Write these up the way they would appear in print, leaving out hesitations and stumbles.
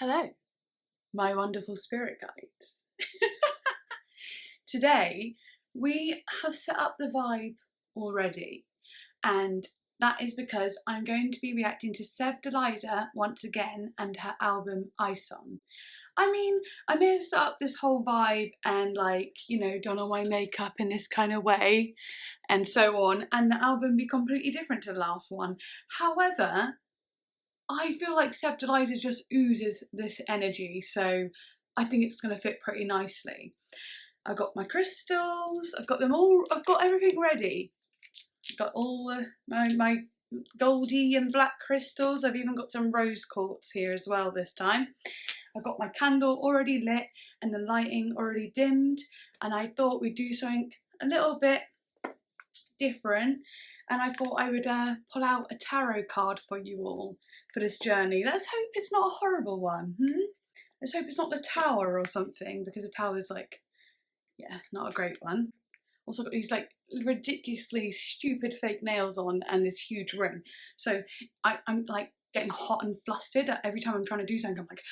Hello, my wonderful spirit guides. Today we have set up the vibe already, and that is because I'm going to be reacting to SEVDALIZA once again and her album ISON. I mean, I may have set up this whole vibe and done all my makeup in this kind of way and so on, and the album be completely different to the last one. However, I feel like SEVDALIZA just oozes this energy, so I think it's going to fit pretty nicely. I've got my crystals, I've got them all, I've got everything ready. I've got all my goldy and black crystals. I've even got some rose quartz here as well this time. I've got my candle already lit and the lighting already dimmed, and I thought we'd do something a little bit different, and I thought I would pull out a tarot card for you all for this journey. Let's hope it's not a horrible one. Let's hope it's not the Tower or something, because the Tower is not a great one. Also got these ridiculously stupid fake nails on and this huge ring, so I'm getting hot and flustered every time I'm trying to do something. I'm like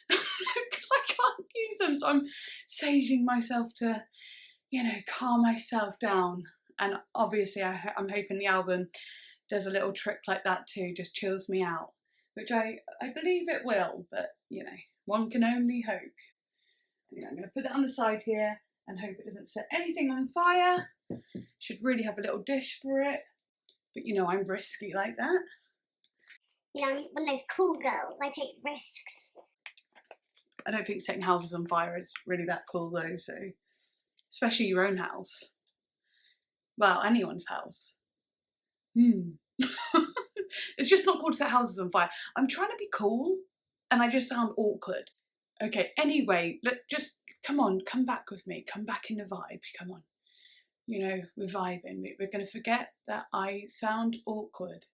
because I can't use them, so I'm saging myself to calm myself down. And obviously I'm hoping the album does a little trick like that too, just chills me out, which I believe it will, but one can only hope. I'm going to put that on the side here and hope it doesn't set anything on fire. Should really have a little dish for it, but I'm risky like that. I'm one of those cool girls, I take risks. I don't think setting houses on fire is really that cool though, so especially your own house. Well, anyone's house. It's just not cool to set houses on fire. I'm trying to be cool and I just sound awkward. Okay, anyway, just come on, come back with me. Come back in the vibe, come on. We're vibing. We're going to forget that I sound awkward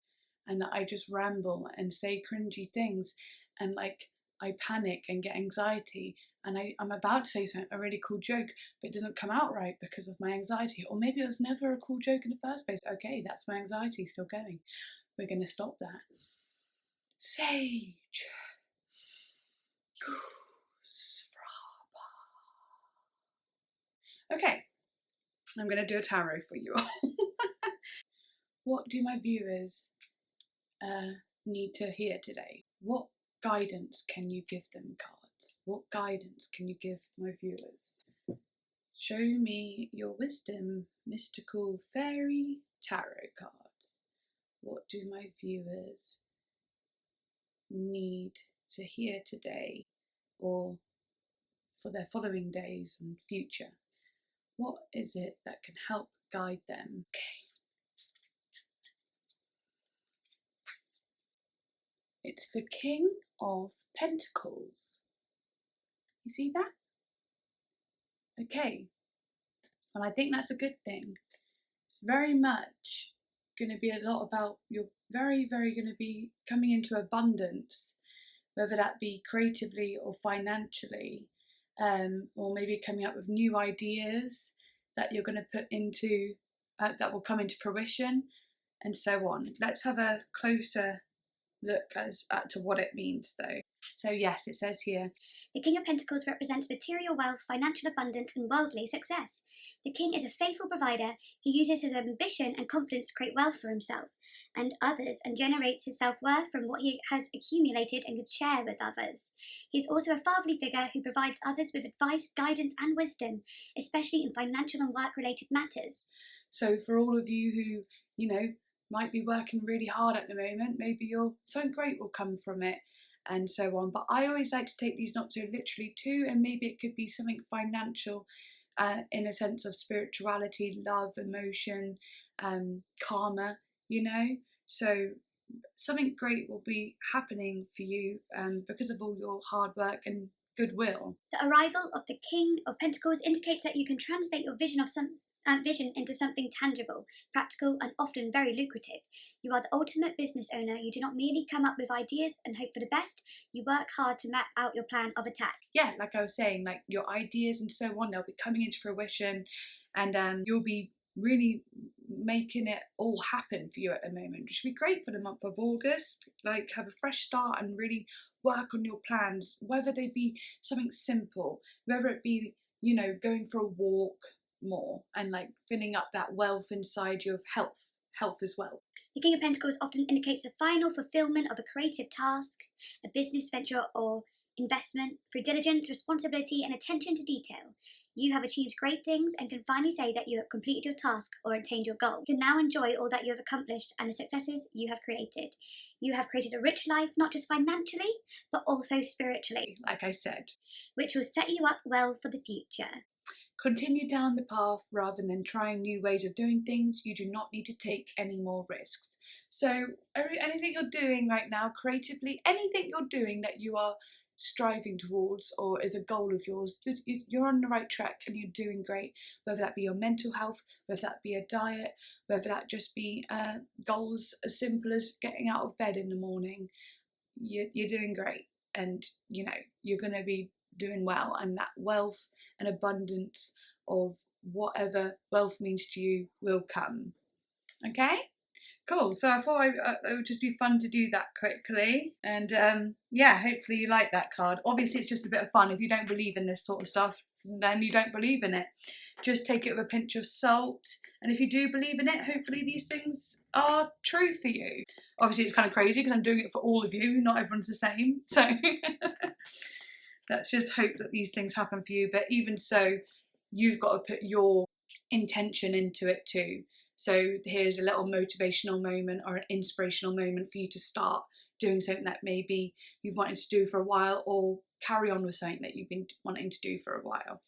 and that I just ramble and say cringy things and I panic and get anxiety, and I'm about to say a really cool joke, but it doesn't come out right because of my anxiety. Or maybe it was never a cool joke in the first place. Okay, that's my anxiety still going. We're going to stop that. Sage. Okay, I'm going to do a tarot for you all. What do my viewers need to hear today? What guidance can you give them, cards? What guidance can you give my viewers? Show me your wisdom, mystical fairy tarot cards. What do my viewers need to hear today, or for their following days and future? What is it that can help guide them? Okay. It's the King of Pentacles. You see that? Okay. And I think that's a good thing. It's very much going to be a lot about, you're very, very going to be coming into abundance, whether that be creatively or financially, or maybe coming up with new ideas that you're going to put into, that will come into fruition, and so on. Let's have a closer look to what it means though. So yes, it says here, the King of Pentacles represents material wealth, financial abundance and worldly success. The King is a faithful provider. He uses his ambition and confidence to create wealth for himself and others, and generates his self-worth from what he has accumulated and can share with others. He is also a fatherly figure who provides others with advice, guidance and wisdom, especially in financial and work-related matters. So for all of you who, might be working really hard at the moment, maybe something great will come from it, and so on. But I always like to take these not so literally too, and maybe it could be something financial in a sense of spirituality, love, emotion, karma, So something great will be happening for you because of all your hard work and goodwill. The arrival of the King of Pentacles indicates that you can translate your vision into something tangible, practical and often very lucrative. You are the ultimate business owner. You do not merely come up with ideas and hope for the best. You work hard to map out your plan of attack. Yeah, like I was saying, your ideas and so on, they'll be coming into fruition, and you'll be really making it all happen for you at the moment, which should be great for the month of August. Have a fresh start and really work on your plans, whether they be something simple, whether it be, you know, going for a walk more and like filling up that wealth inside you of health as well. The King of Pentacles often indicates the final fulfillment of a creative task, a business venture or investment. Through diligence, responsibility and attention to detail, you have achieved great things and can finally say that you have completed your task or attained your goal. You can now enjoy all that you have accomplished and the successes you have created. You have created a rich life, not just financially, but also spiritually, like I said, which will set you up well for the future. Continue down the path rather than trying new ways of doing things. You do not need to take any more risks. So anything you're doing right now creatively, anything you're doing that you are striving towards or is a goal of yours, you're on the right track and you're doing great. Whether that be your mental health, whether that be a diet, whether that just be goals as simple as getting out of bed in the morning, you're doing great, and you know you're going to be doing well, and that wealth and abundance of whatever wealth means to you will come. Okay, cool. So I thought it would just be fun to do that quickly, and yeah, hopefully you like that card. Obviously it's just a bit of fun. If you don't believe in this sort of stuff, then you don't believe in it. Just take it with a pinch of salt, and if you do believe in it, hopefully these things are true for you. Obviously it's kind of crazy because I'm doing it for all of you, not everyone's the same, so let's just hope that these things happen for you. But even so, you've got to put your intention into it too. So here's a little motivational moment or an inspirational moment for you to start doing something that maybe you've wanted to do for a while, or carry on with something that you've been wanting to do for a while.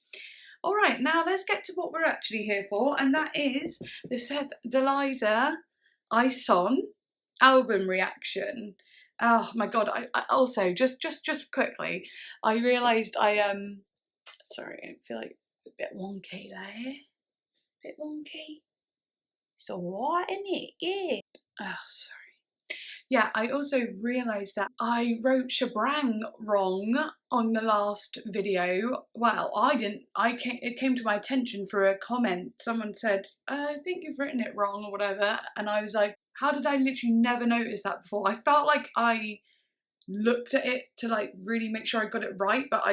All right, now let's get to what we're actually here for, and that is the SEVDALIZA ISON album reaction. Oh my god, I also just quickly, I realised sorry, I feel like a bit wonky there. A bit wonky. It's alright, isn't it? Yeah. Oh, sorry. Yeah, I also realised that I wrote SHABRANG wrong on the last video. Well, I didn't. It came to my attention through a comment. Someone said, I think you've written it wrong or whatever. And I was like, how did I literally never notice that before? I felt like I looked at it to like really make sure I got it right, but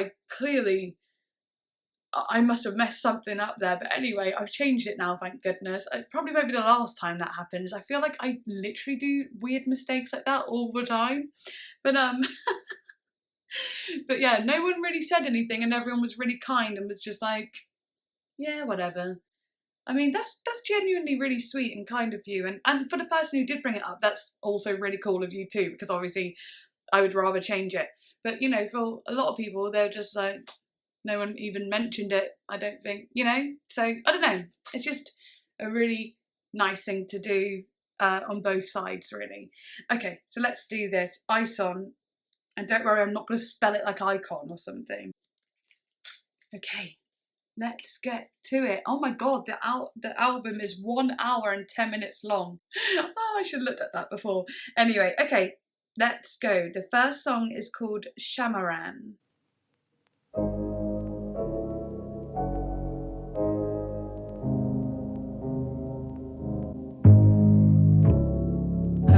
I must have messed something up there. But anyway, I've changed it now, thank goodness. It probably won't be the last time that happens. I feel like I literally do weird mistakes like that all the time. But but yeah, no one really said anything, and everyone was really kind and was just like, yeah, whatever. I mean, that's genuinely really sweet and kind of you. And for the person who did bring it up, that's also really cool of you too, because obviously I would rather change it. But you know, for a lot of people, they're just like, no one even mentioned it, I don't think, you know? So, I don't know. It's just a really nice thing to do on both sides, really. Okay, so let's do this. ISON. And don't worry, I'm not going to spell it like icon or something. Okay, let's get to it. Oh my god, the album is 1 hour and 10 minutes long. Oh, I should have looked at that before. Anyway, okay, let's go. The first song is called Shahmaran.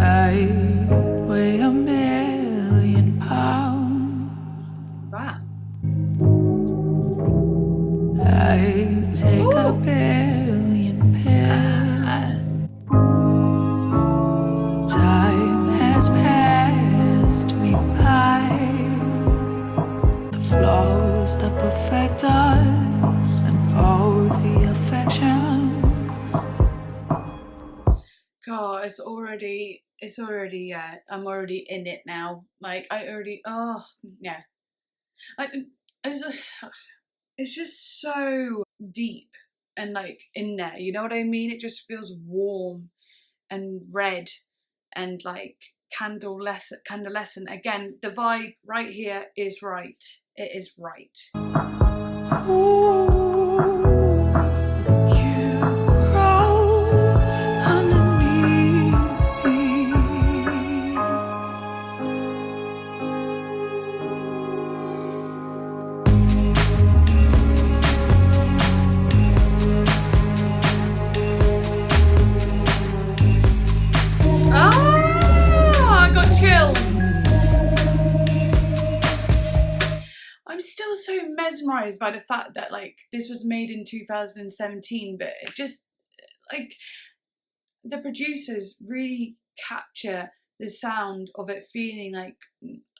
I weigh 1,000,000 pounds. Wow. I take a 1,000,000,000 pills. Time has passed me by. The flaws that perfect us and all the affections. God, it's already, yeah, I'm already in it now. Like, oh, yeah. It's just so deep and like in there, you know what I mean? It just feels warm and red and like candlescent. Again, the vibe right here is right. It is right. Ooh. still so mesmerised by the fact that like this was made in 2017, but it just like the producers really capture the sound of it feeling like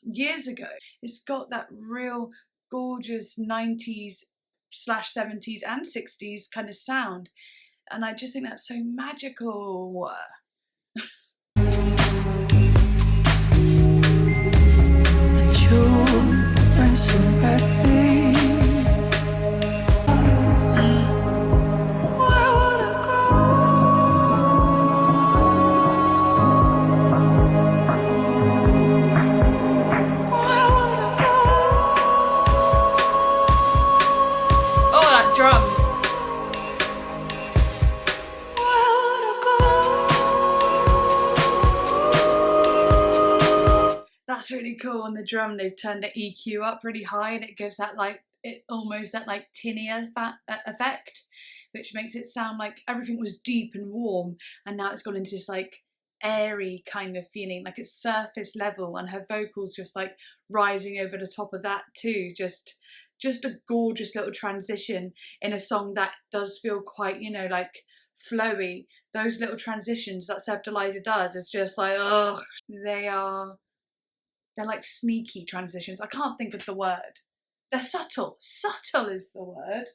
years ago. It's got that real gorgeous 90s/70s and 60s kind of sound, and I just think that's so magical. That's really cool. On the drum they've turned the EQ up really high, and it gives that like almost that like tinny effect, which makes it sound like everything was deep and warm, and now it's gone into this like airy kind of feeling, like it's surface level, and her vocals just like rising over the top of that too. Just a gorgeous little transition in a song that does feel quite, you know, like flowy. Those little transitions that SEVDALIZA does, it's just like, oh, they're like sneaky transitions. I can't think of the word. They're subtle. Subtle is the word.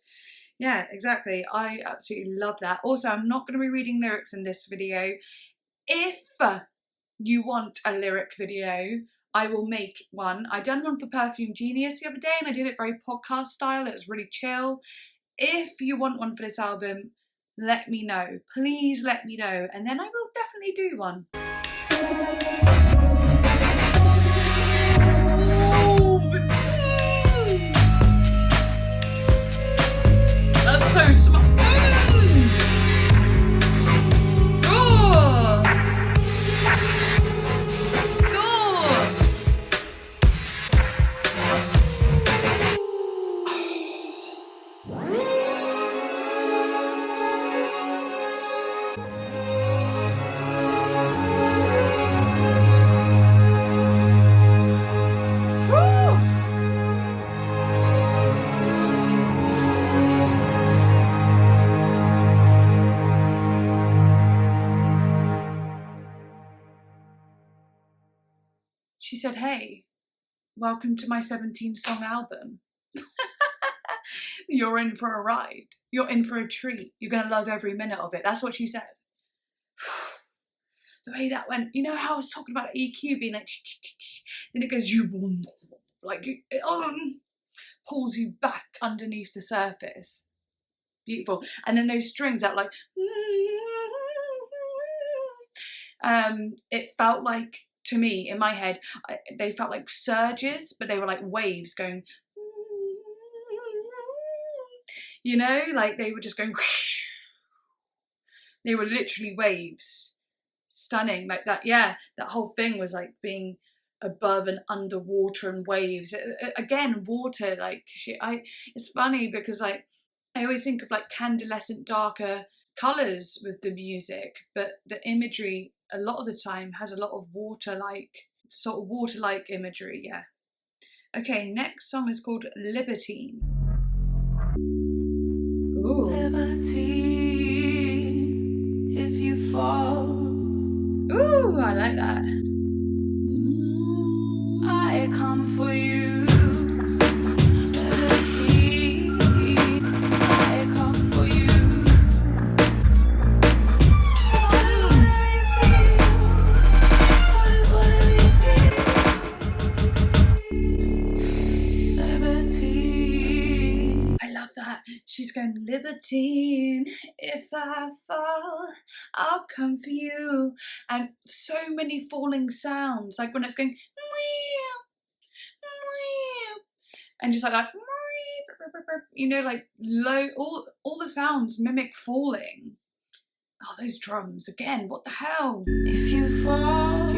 Yeah, exactly. I absolutely love that. Also, I'm not going to be reading lyrics in this video. If you want a lyric video, I will make one. I done one for Perfume Genius the other day, and I did it very podcast style. It was really chill. If you want one for this album, let me know. Please let me know, and then I will definitely do one. That's so smart. She said, "Hey, welcome to my 17-song album. You're in for a ride. You're in for a treat. You're going to love every minute of it." That's what she said. The way that went, you know how I was talking about EQ being like, then it goes, like, it pulls you back underneath the surface. Beautiful. And then those strings that like, it felt like, to me, in my head, they felt like surges, but they were like waves going, you know, like they were just going, they were literally waves. Stunning, like that. Yeah, that whole thing was like being above and underwater and waves. Again, water, like shit. It's funny because like I always think of like candescent, darker colours with the music, but the imagery a lot of the time has a lot of water-like, sort of water-like imagery, yeah. Okay, next song is called Libertine. Ooh. Libertine, if you fall. Ooh, I like that. I come for you. Libertine, I come for you. She's going, Libertine, if I fall, I'll come for you. And so many falling sounds, like when it's going, and just like that, you know, like low, all the sounds mimic falling. Oh, those drums again, what the hell? If you fall,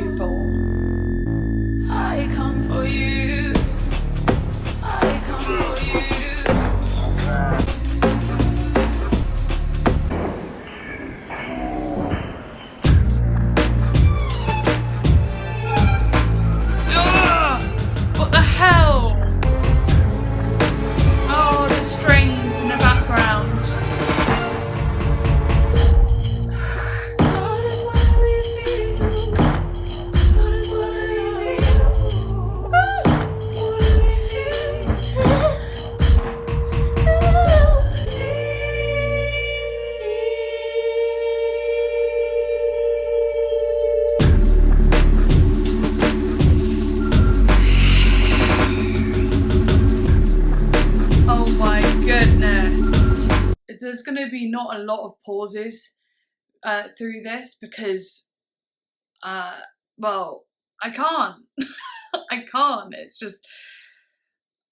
I come for you. I come for you. to be not a lot of pauses through this because, well, I can't. I can't. It's just,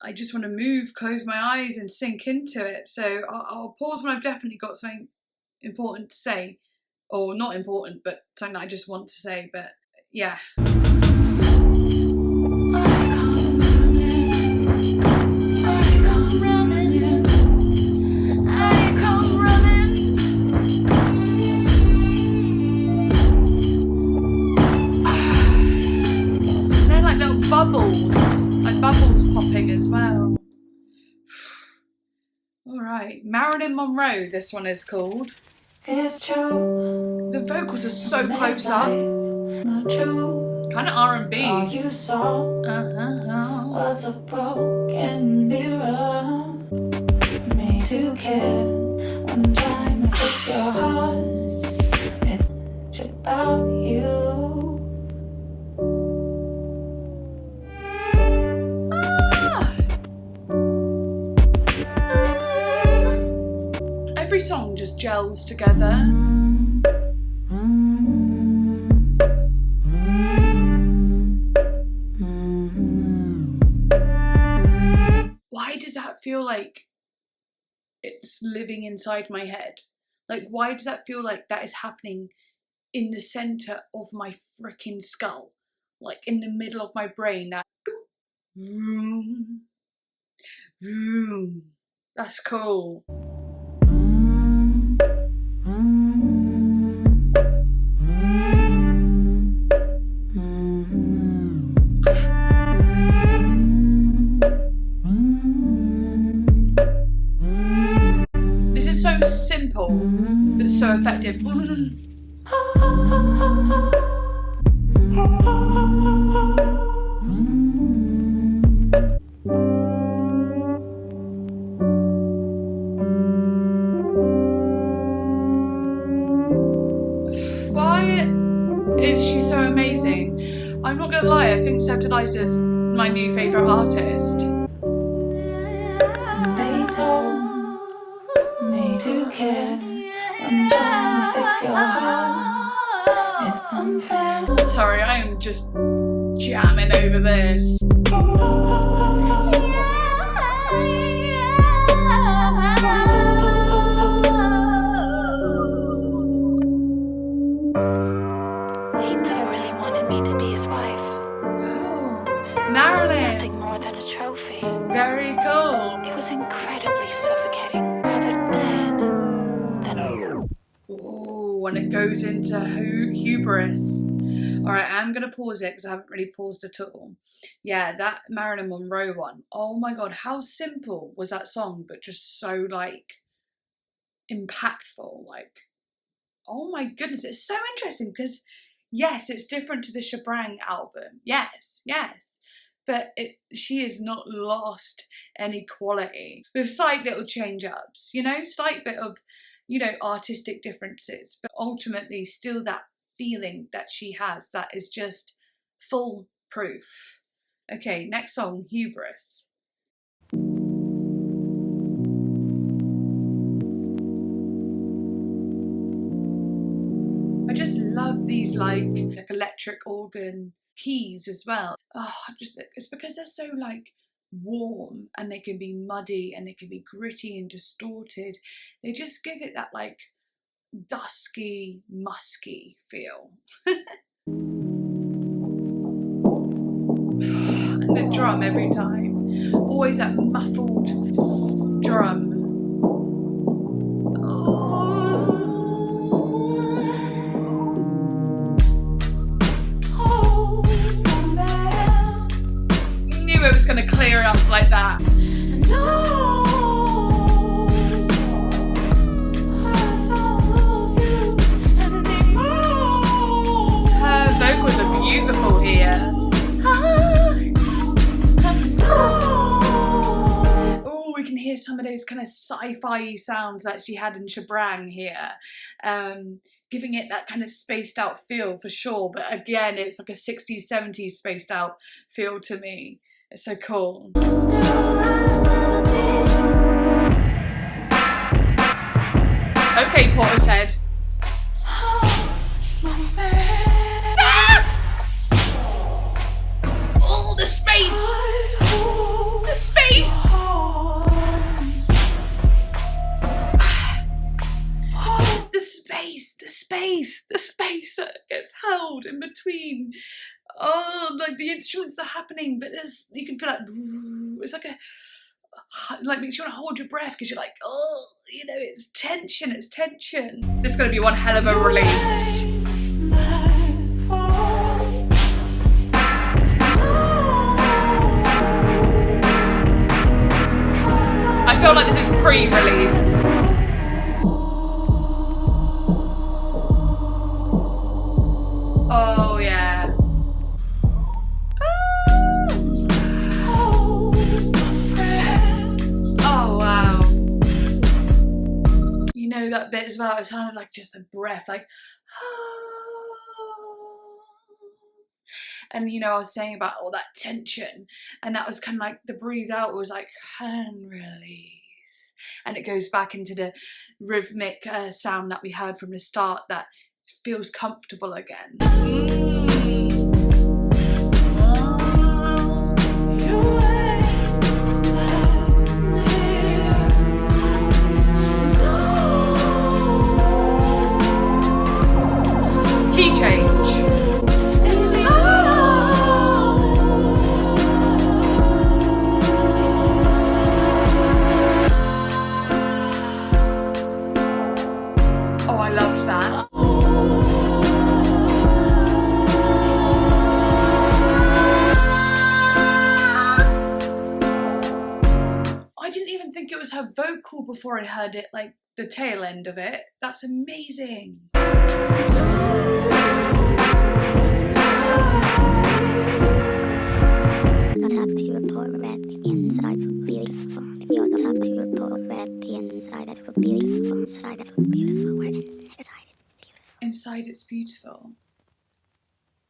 I just want to move, close my eyes and sink into it. So I'll pause when I've definitely got something important to say. Or not important, but something that I just want to say. But yeah. Bubbles popping as well. Alright, Marilyn Monroe, this one is called. It's true. The vocals are so close up. Kind of R&B. All you saw was a broken mirror. Made to care. I'm trying to fix your heart. It's about you. Every song just gels together. Why does that feel like it's living inside my head? Like, why does that feel like that is happening in the center of my freaking skull? Like, in the middle of my brain. That vroom, vroom. That's cool. This is so simple, but so effective. Is she so amazing? I'm not gonna lie, I think SEVDALIZA's my new favourite artist. They told me to care. I'm trying to fix your heart. It's unfair. Sorry, I am just jamming over this. Marilyn! Nothing more than a trophy. Very cool. It was incredibly suffocating, rather dead than. Ooh, when it goes into Hubris. Alright, I'm going to pause it because I haven't really paused at all. Yeah, that Marilyn Monroe one. Oh my god, how simple was that song, but just so, like, impactful. Like, oh my goodness, it's so interesting because, yes, it's different to the SHABRANG album. Yes. But she has not lost any quality. With slight little change-ups, you know, slight bit of, you know, artistic differences, but ultimately still that feeling that she has that is just full proof. Okay, next song, Hubris. I just love these like electric organ keys as well. Oh, it's because they're so like warm and they can be muddy and they can be gritty and distorted. They just give it that like dusky, musky feel. And the drum every time, always that muffled drum. It was going to clear up like that. Her vocals are beautiful here. Oh, we can hear some of those kind of sci-fi sounds that she had in SHABRANG here. Giving it that kind of spaced out feel for sure. But again, it's like a 60s, 70s spaced out feel to me. It's so cool. Okay, Portishead. Oh, the space! The space! The space that gets held in between. Oh, like the instruments are happening, but you can feel like, it's like makes you want to hold your breath because you're like, oh, you know, it's tension. This is going to be one hell of a release. I feel like this is pre-release. Oh yeah. Oh wow. You know that bit as well, it sounded like just a breath, like and you know, I was saying about all that tension, and that was kind of like the breathe out was like and release, and it goes back into the rhythmic sound that we heard from the start that feels comfortable again. Key change. Oh, I loved that. I didn't even think it was her vocal before I heard it, like the tail end of it. That's amazing. Top to report red, the insides were beautiful. Your top to report red, the insides were beautiful. Insides were beautiful. Where inside it's beautiful. Inside it's beautiful.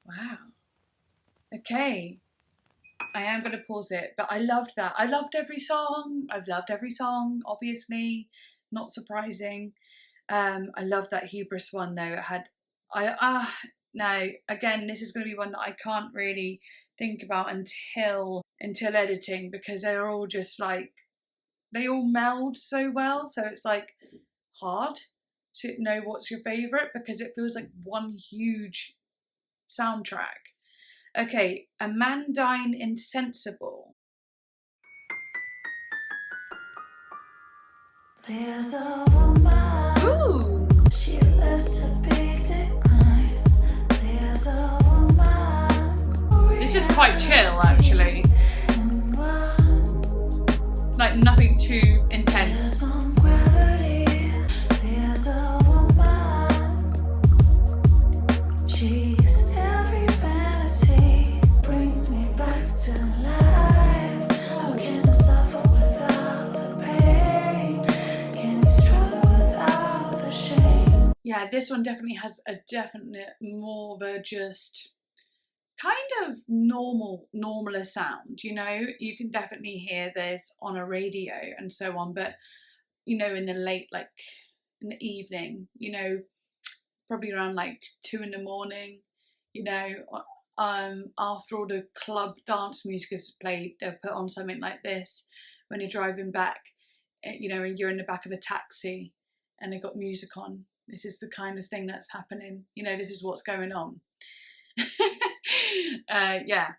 Wow. Okay. I am going to pause it, but I loved that. I loved every song. I've loved every song, obviously. Not surprising. I love that Hubris one though. It had, now again, this is going to be one that I can't really think about until editing, because they're all just like, they all meld so well. So it's like hard to know what's your favourite because it feels like one huge soundtrack. Okay, Amandine Insensible. There's a woman. Ooh. She lives to be declined. There's a woman. This is quite chill, actually. Like nothing too intense. There's a woman. She's every fantasy. Brings me back to life. How can I suffer without the pain? Can we struggle without the shame? Yeah, this one definitely has a definite more of a just kind of normaler sound, you know. You can definitely hear this on a radio and so on, but you know, in the late, like in the evening, you know, probably around like 2 in the morning, you know, after all the club dance music is played, they'll put on something like this when you're driving back, you know, and you're in the back of a taxi and they've got music on. This is the kind of thing that's happening, you know, this is what's going on. Yeah.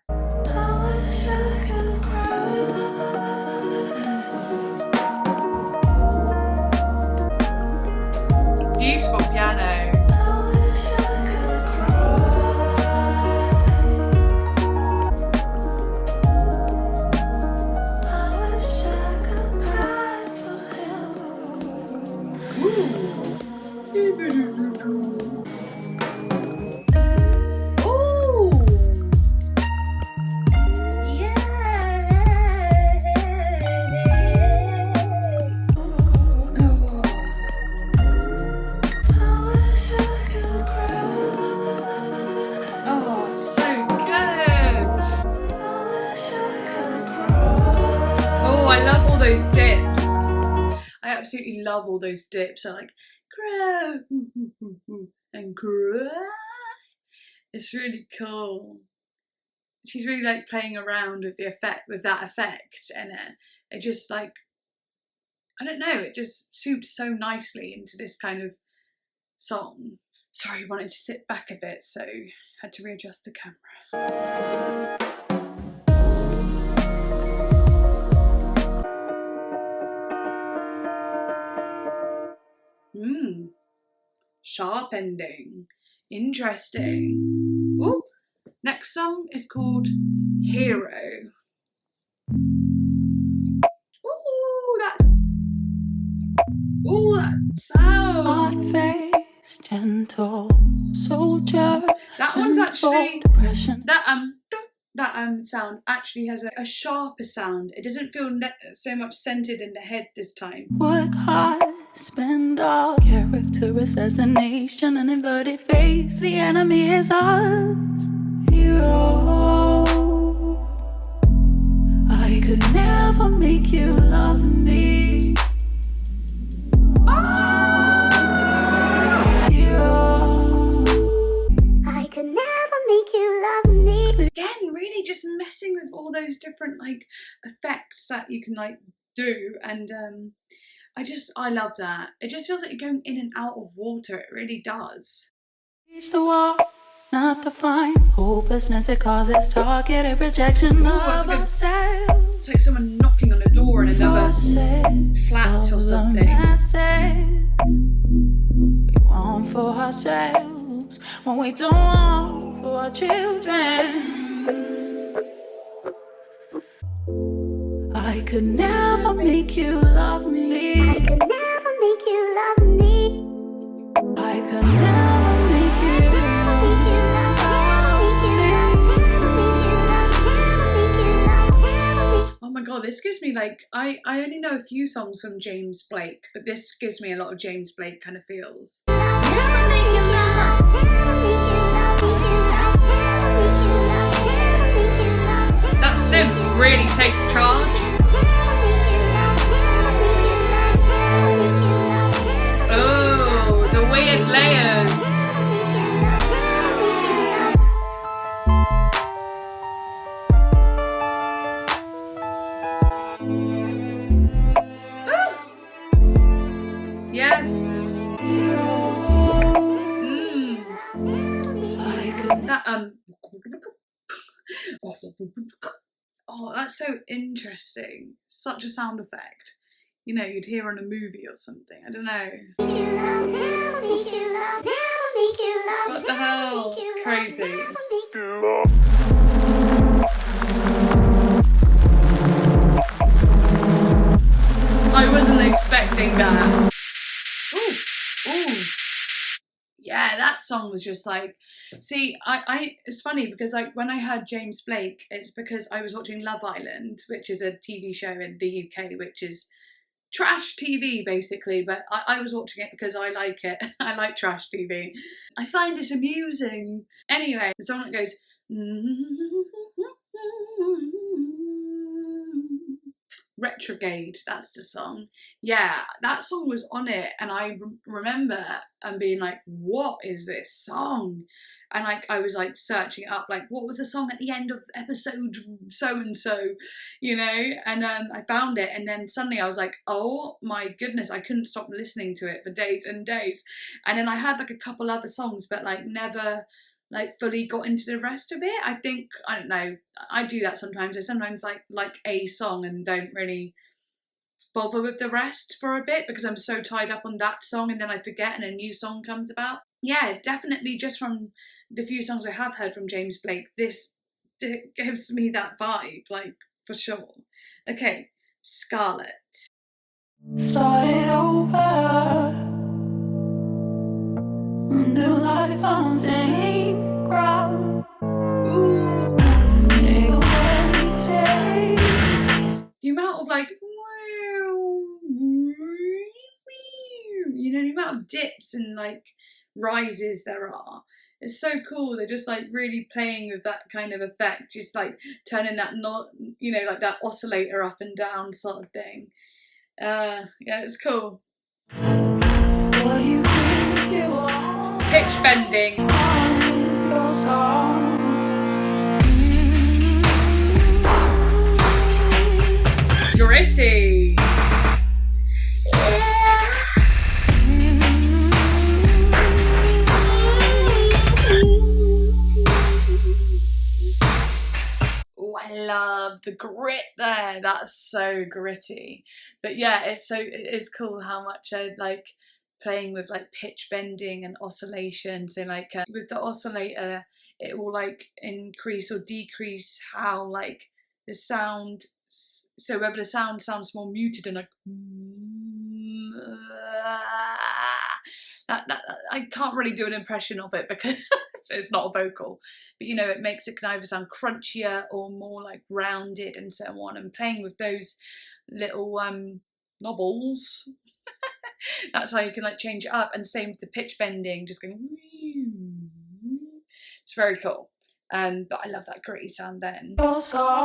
Beautiful piano. Love all those dips. I absolutely love all those dips. So like cry, and cry. It's really cool. She's really like playing around with the effect, with that effect, and it just like, I don't know, it just suits so nicely into this kind of song. Sorry, I wanted to sit back a bit, so had to readjust the camera. Sharp ending. Interesting. Ooh. Next song is called Heeeere. Ooh, that sound. Face, gentle soldier. That one's actually that sound actually has a sharper sound. It doesn't feel so much centered in the head this time. Work hard, spend all character assassination, an inverted face. The enemy is us. Hero, I could never make you love me. I could never make you love me. Again, really just messing with all those different like effects that you can like do, and I love that. It just feels like you're going in and out of water. It really does. Reach the wall, not the fine hopelessness it causes, targeted rejection of ourselves. It's like someone knocking on a door in another flat or something. We want for ourselves when we don't want for our children. I could never make you love me. I could never make you love me. I could never make you love me. Oh my god, this gives me like, I only know a few songs from James Blake, but this gives me a lot of James Blake kind of feels. That synth really takes charge. Oh, the weird layers. Yes. That oh, that's so interesting. Such a sound effect. You know, you'd hear on a movie or something. I don't know. What the hell? It's crazy. I wasn't expecting that. Ooh, ooh. Yeah, that song was just like, see, it's funny because like when I heard James Blake, it's because I was watching Love Island, which is a TV show in the UK, which is trash TV basically, but I was watching it because I like it. I like trash TV. I find it amusing. Anyway, the song that goes, Retrograde, that's the song. Yeah, that song was on it, and I remember being like, what is this song? And like I was like searching it up, like what was the song at the end of episode so and so, you know, and I found it, and then suddenly I was like, oh my goodness, I couldn't stop listening to it for days and days. And then I had like a couple other songs, but like never like fully got into the rest of it. I think, I don't know, I do that sometimes. I sometimes like a song and don't really bother with the rest for a bit because I'm so tied up on that song, and then I forget and a new song comes about. Yeah, definitely just from the few songs I have heard from James Blake, this gives me that vibe, like for sure. Okay, Scarlette. Start it over. New life on same ground. Ooh. The amount of like, you know, the amount of dips and like rises there are. It's so cool. They're just like really playing with that kind of effect, just like turning that you know, like that oscillator up and down sort of thing. Yeah, it's cool. Will you Pitch bending. Gritty. Oh, I love the grit there. That's so gritty. But yeah, it is cool how much I like playing with like pitch bending and oscillation. So like with the oscillator, it will like increase or decrease how like the sound. So whether the sound sounds more muted and like that I can't really do an impression of it because it's not a vocal, but you know, it makes it can either sound crunchier or more like rounded and so on. And playing with those little knobbles, that's how you can like change it up. And same with the pitch bending, just going. It's very cool. But I love that gritty sound then. Wow.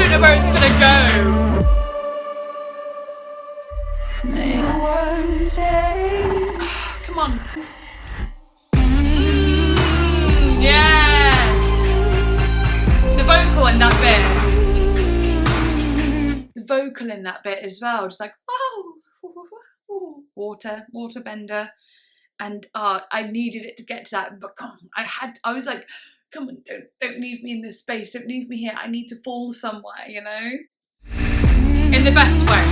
Know where it's gonna go. Come on. Yes. The vocal in that bit. The vocal in that bit as well. Just like water bender, and I needed it to get to that. But I was like. Come on, don't leave me in this space, don't leave me here, I need to fall somewhere, you know? In the best way.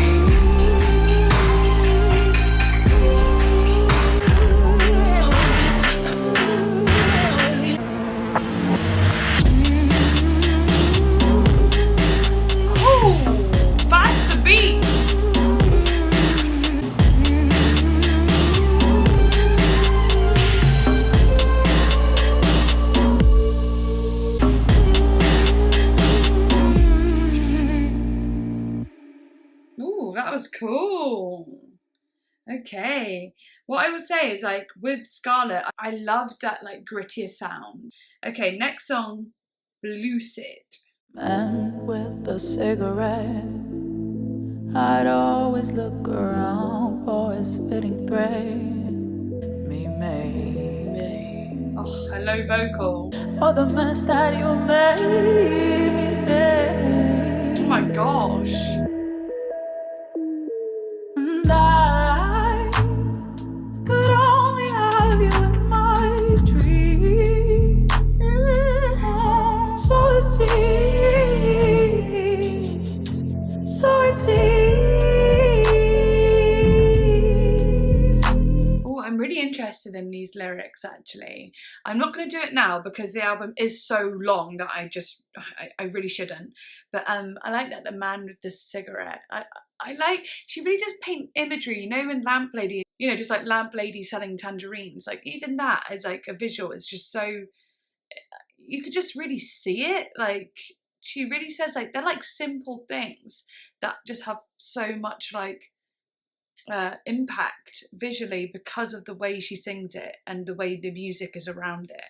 Ooh, faster beat! That was cool. Okay, what I would say is like with Scarlette, I loved that like grittier sound. Okay, next song, Bluecid. Man with a cigarette, I'd always look around for his fitting thread. Me. Oh, hello vocal. For the mess that you made me make. Oh my gosh. And I could only have you in my dreams. So it seems. Oh, I'm really interested in these lyrics actually. I'm not going to do it now because the album is so long that I really shouldn't. But I like that the man with the cigarette. I like, she really does paint imagery, you know, when Lamp Lady, you know, just like Lamp Lady selling tangerines, like even that is like a visual, it's just so, you could just really see it, like, she really says like, they're like simple things that just have so much like impact visually because of the way she sings it and the way the music is around it.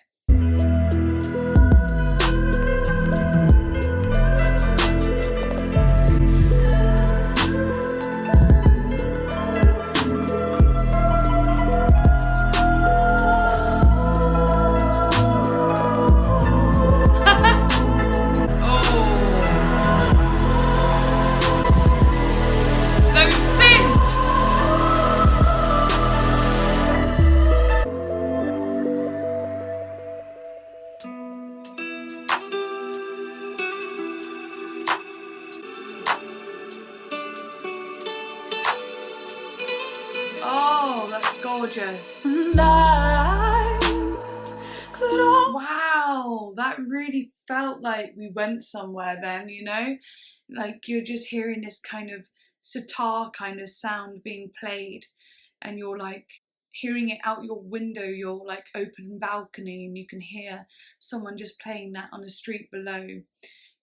Oh, that's gorgeous. Wow, that really felt like we went somewhere then, you know? Like you're just hearing this kind of sitar kind of sound being played and you're like hearing it out your window, your like open balcony, and you can hear someone just playing that on the street below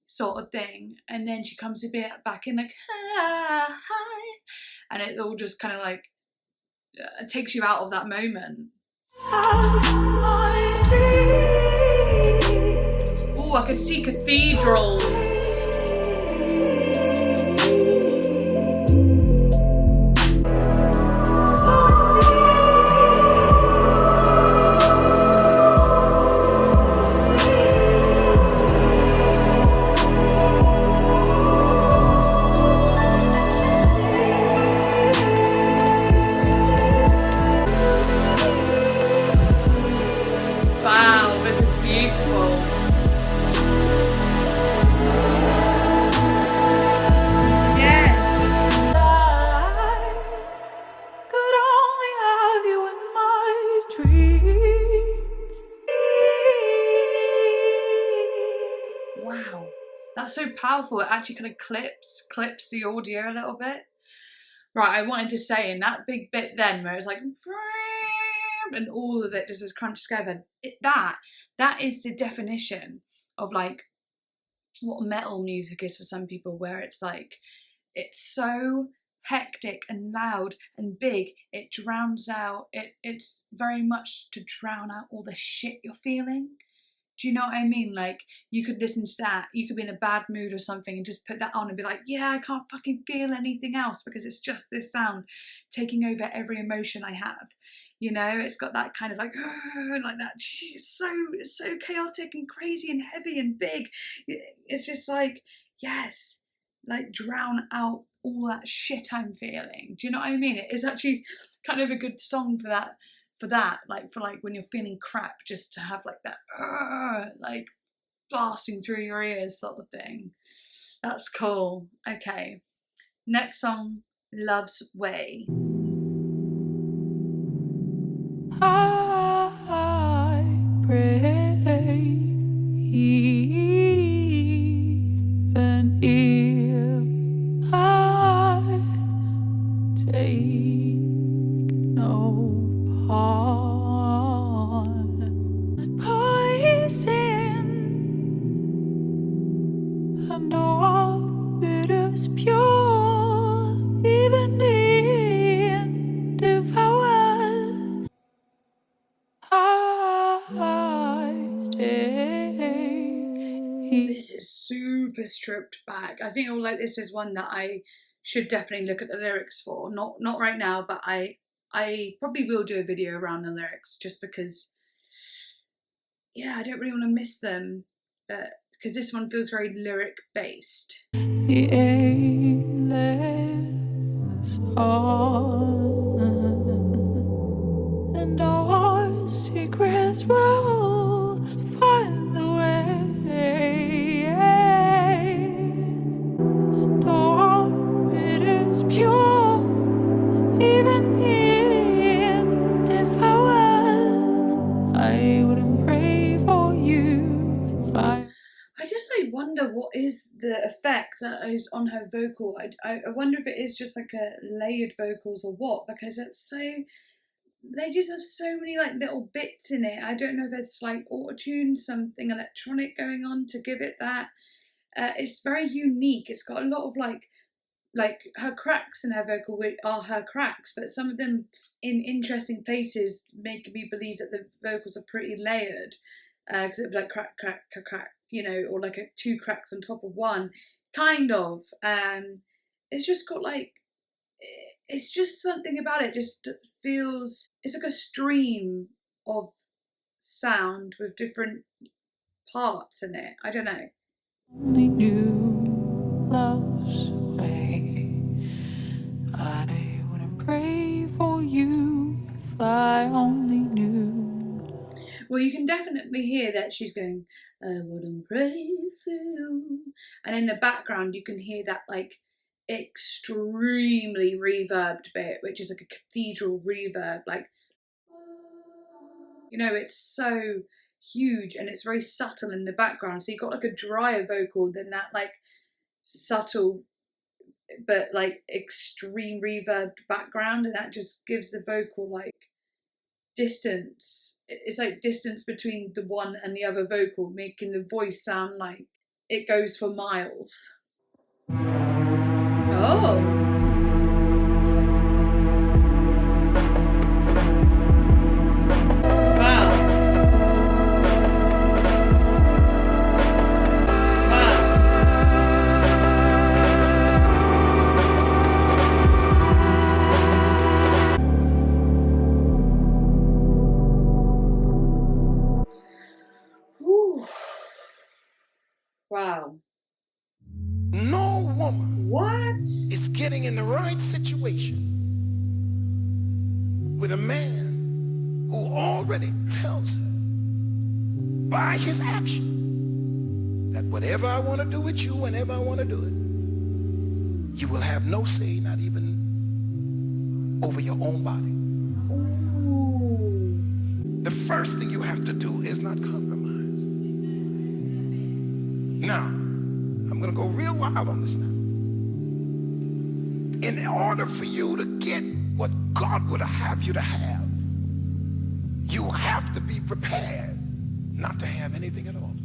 sort of thing. And then she comes a bit back in like, hi, and it all just kind of like takes you out of that moment. Oh, I can see cathedrals. Wow, this is beautiful. Yes. I could only have you in my dreams. Wow, that's so powerful. It actually kind of clips the audio a little bit. Right, I wanted to say in that big bit then where it's like and all of it just is crunched together. That is the definition of like what metal music is for some people, where it's like it's so hectic and loud and big, it drowns out. It's very much to drown out all the shit you're feeling. Do you know what I mean? Like, you could listen to that, you could be in a bad mood or something and just put that on and be like, yeah, I can't fucking feel anything else because it's just this sound taking over every emotion I have. You know, it's got that kind of like that. It's so chaotic and crazy and heavy and big. It's just like, yes, like drown out all that shit I'm feeling. Do you know what I mean? It is actually kind of a good song for that. Like when you're feeling crap, just to have like that like blasting through your ears sort of thing. That's cool. Okay, next song, Love's Way. I pray, even if I take no part, poison and all it is pure, even if I stay. This is super stripped back. I think this is one that I should definitely look at the lyrics for. Not right now, but I probably will do a video around the lyrics just because, yeah, I don't really want to miss them, because this one feels very lyric based. The aimless on, and our secrets will find the way, and all it is pure, even if I was, I wouldn't pray for you if I just wonder what is the effect that is on her vocal. I wonder if it is just like a layered vocals or what, because they just have so many like little bits in it. I don't know if there's like auto-tune, something electronic going on to give it that. It's very unique. It's got a lot of like her cracks in her vocal are her cracks, but some of them in interesting places make me believe that the vocals are pretty layered, because it'd be like crack, crack, crack, crack, you know, or like two cracks on top of one, kind of. It's just got like, it's just something about it just feels, it's like a stream of sound with different parts in it. I don't know. only knew love's way, I wouldn't pray for you if I only knew. Well, you can definitely hear that she's going, I wouldn't pray for you. And in the background, you can hear that like extremely reverbed bit, which is like a cathedral reverb. Like, you know, it's so huge and it's very subtle in the background. So you've got like a drier vocal than that like subtle but like extreme reverbed background, and that just gives the vocal like distance. It's like distance between the one and the other vocal, making the voice sound like it goes for miles. Oh. getting in the right situation with a man who already tells her by his action that whatever I want to do with you, whenever I want to do it, you will have no say, not even over your own body. The first thing you have to do is not compromise. Now, I'm going to go real wild on this now. In order for you to get what God would have you to have, you have to be prepared not to have anything at all.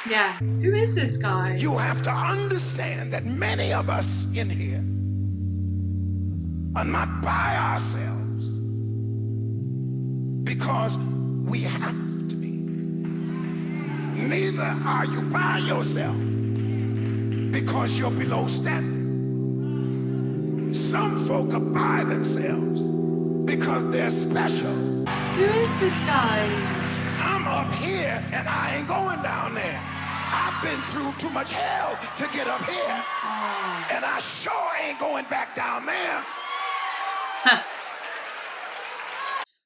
Yeah. Who is this guy? You have to understand that many of us in here are not by ourselves because we have to be. Neither are you by yourself because you're below standard. Some folk are by themselves because they're special. Who is this guy? I'm up here and I ain't going down there. I've been through too much hell to get up here. Oh. And I sure ain't going back down there.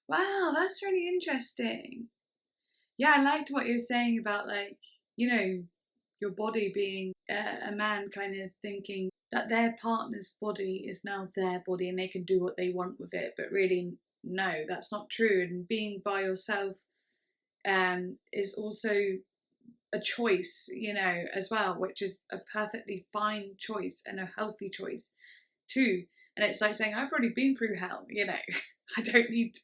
Wow, that's really interesting. Yeah, I liked what you were saying about, like, you know, your body being a man kind of thinking that their partner's body is now their body and they can do what they want with it. But really, no, that's not true. And being by yourself is also a choice, you know, as well, which is a perfectly fine choice and a healthy choice too. And it's like saying, I've already been through hell, you know, I don't need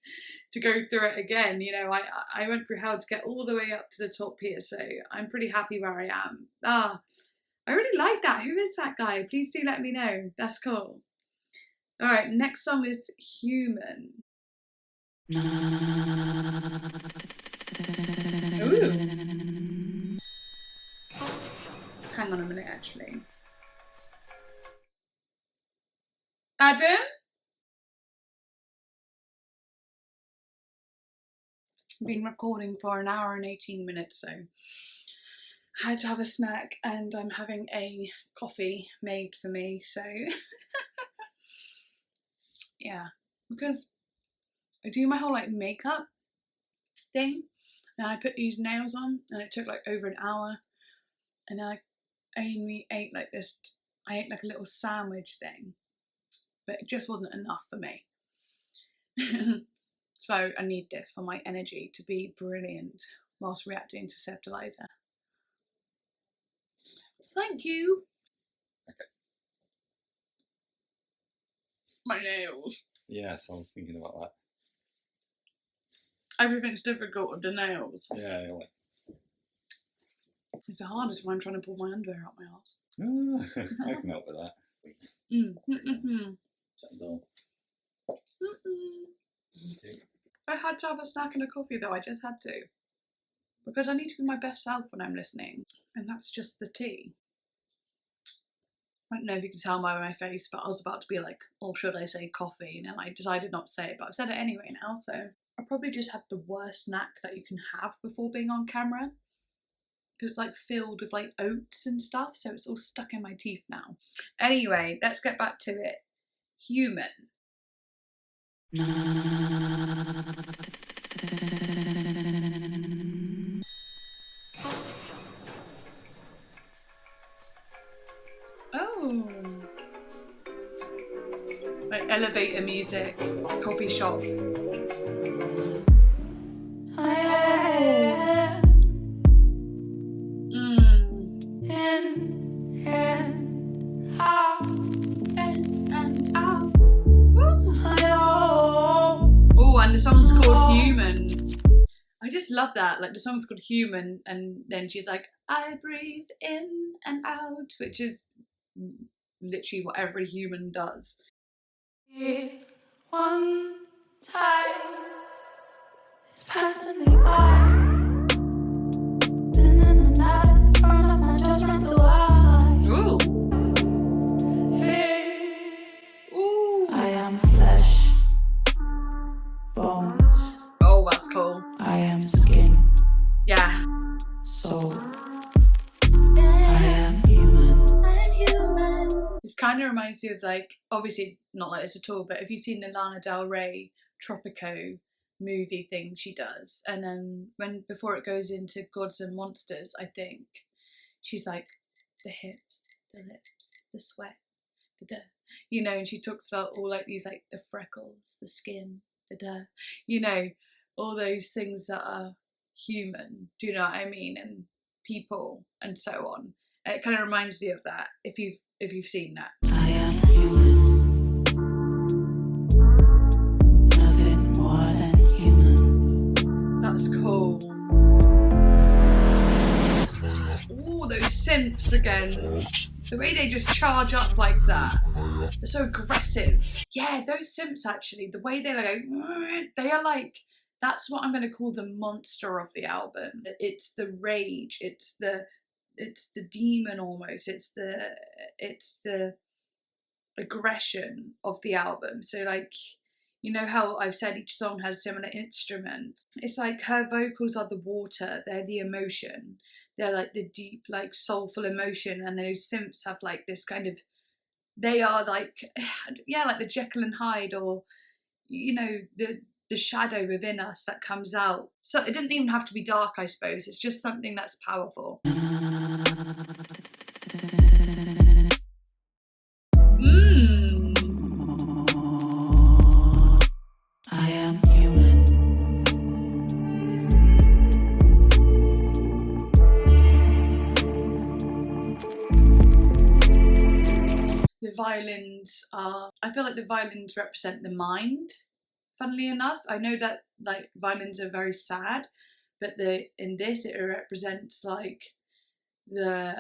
to go through it again. You know, I went through hell to get all the way up to the top here. So I'm pretty happy where I am. I really like that. Who is that guy? Please do let me know. That's cool. All right, next song is Human. Ooh. Hang on a minute, actually. Adam? I've been recording for an hour and 18 minutes, so I had to have a snack and I'm having a coffee made for me, so yeah, because I do my whole like makeup thing and I put these nails on and it took like over an hour and then I only ate like this, I ate like a little sandwich thing, but it just wasn't enough for me. So I need this for my energy to be brilliant whilst reacting to SEVDALIZA. Thank you. Okay. My nails. Yes, I was thinking about that. Everything's difficult with the nails. Yeah, like... It's the hardest when I'm trying to pull my underwear out my arse. I can help with that. Shut the door. I had to have a snack and a coffee though, I just had to. Because I need to be my best self when I'm listening. And that's just the tea. I don't know if you can tell by my face, but I was about to be like, oh, should I say coffee? And then I decided not to say it, but I've said it anyway now, so. I probably just had the worst snack that you can have before being on camera. Because it's like filled with like oats and stuff, so it's all stuck in my teeth now. Anyway, let's get back to it. Human. Oh. Like elevator music, coffee shop. And the song's called Human. I just love that. Like the song's called Human, and then she's like, I breathe in and out, which is literally what every human does. One time, it's passing me by. In and out in front of my judgmental eye. Ooh. Fear. Ooh. I am flesh, bones. Oh, that's cool. I am skin, Yeah. soul. I am human. kind of reminds me of, like, obviously not like this at all, but if you've seen the Lana Del Rey Tropico movie thing she does, and then before it goes into Gods and Monsters, I think she's like, the hips, the lips, the sweat, you know, and she talks about all like these, like the freckles, the skin, you know, all those things that are human, do you know what I mean, and people and so on. It kind of reminds me of that, if you've seen that. I am human. Nothing more than human. That's cool. Ooh, those synths again. The way they just charge up like that. They're so aggressive. Yeah, those synths actually, the way they go, they are like, that's what I'm going to call the monster of the album. It's the rage, it's the demon almost, it's the aggression of the album. So like, you know how I've said each song has similar instruments? It's like her vocals are the water, they're the emotion, they're like the deep, like soulful emotion, and those synths have like this kind of, they are like, yeah, like the Jekyll and Hyde, or, you know, the shadow within us that comes out. So it doesn't even have to be dark, I suppose. It's just something that's powerful. I am human. The violins are, I feel like the violins represent the mind. Funnily enough, I know that like violins are very sad, but in this it represents like the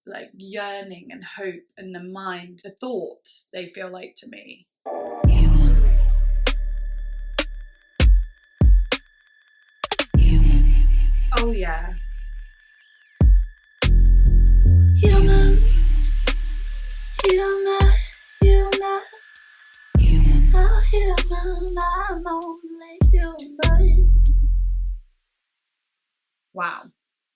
like yearning and hope and the mind, the thoughts, they feel like to me. Human. Human. Oh yeah. Human. Human. Human. Human. Oh, human. I'm only human. Wow.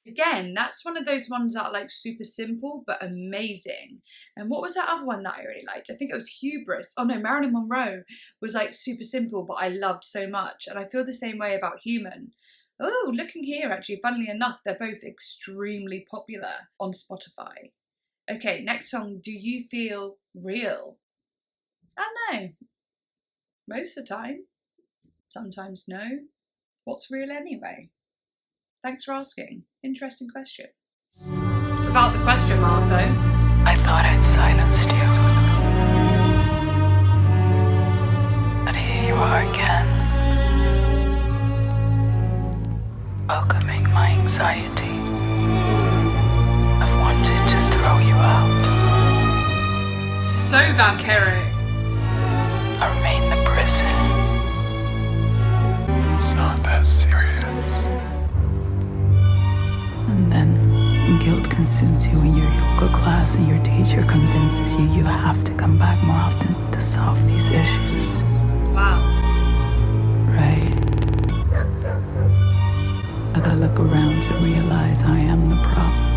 Again, that's one of those ones that are like super simple but amazing. And what was that other one that I really liked? I think it was Hubris. Oh no, Marilyn Monroe was like super simple but I loved so much. And I feel the same way about Human. Oh, looking here actually, funnily enough, they're both extremely popular on Spotify. Okay, next song, Do You Feel Real? I don't know. Most of the time. Sometimes no. What's real anyway? Thanks for asking. Interesting question. Without the question mark though. I thought I'd silenced you. But here you are again. Welcoming my anxiety. I've wanted to throw you out. So vampiric. I remain the prison. It's not that serious. And then guilt consumes you in your yoga class, and your teacher convinces you you have to come back more often to solve these issues. Wow. Right? I look around to realize I am the problem.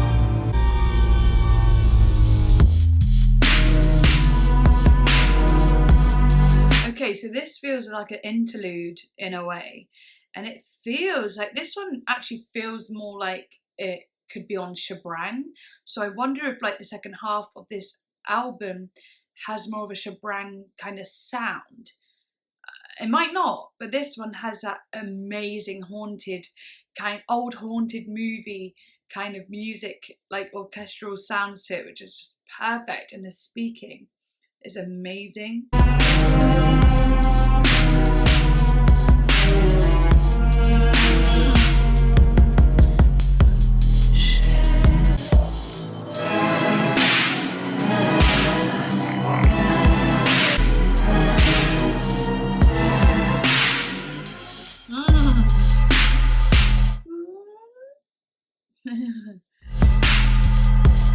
Okay, so this feels like an interlude in a way. And it feels like, this one actually feels more like it could be on SHABRANG. So I wonder if like the second half of this album has more of a SHABRANG kind of sound. It might not, but this one has that amazing haunted old haunted movie kind of music, like orchestral sounds to it, which is just perfect. And the speaking is amazing.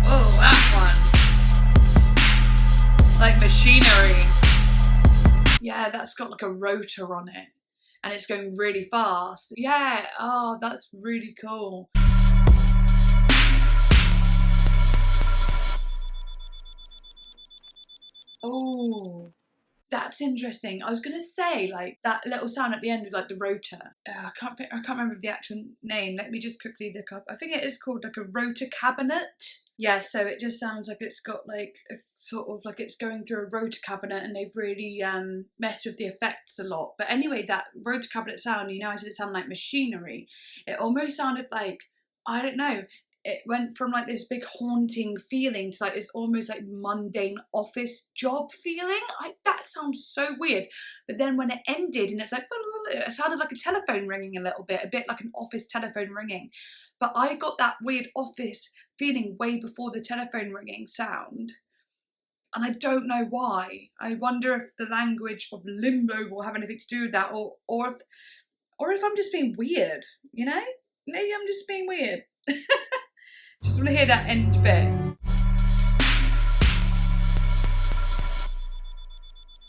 Oh, that one. Like machinery. Yeah, that's got like a rotor on it. And it's going really fast. Yeah, oh, that's really cool. That's interesting. I was gonna say like that little sound at the end was like the rotor. I can't remember the actual name. Let me just quickly look up. I think it is called like a rotor cabinet. Yeah, so it just sounds like it's got like a sort of like it's going through a rotor cabinet, and they've really messed with the effects a lot. But anyway, that rotor cabinet sound, you know, I said it sounded like machinery. It almost sounded like, I don't know, it went from like this big haunting feeling to like this almost like mundane office job feeling. That sounds so weird. But then when it ended and it's like, it sounded like a telephone ringing a bit like an office telephone ringing. But I got that weird office feeling way before the telephone ringing sound. And I don't know why. I wonder if the language of limbo will have anything to do with that, or if I'm just being weird, you know? Maybe I'm just being weird. Just want to hear that end bit.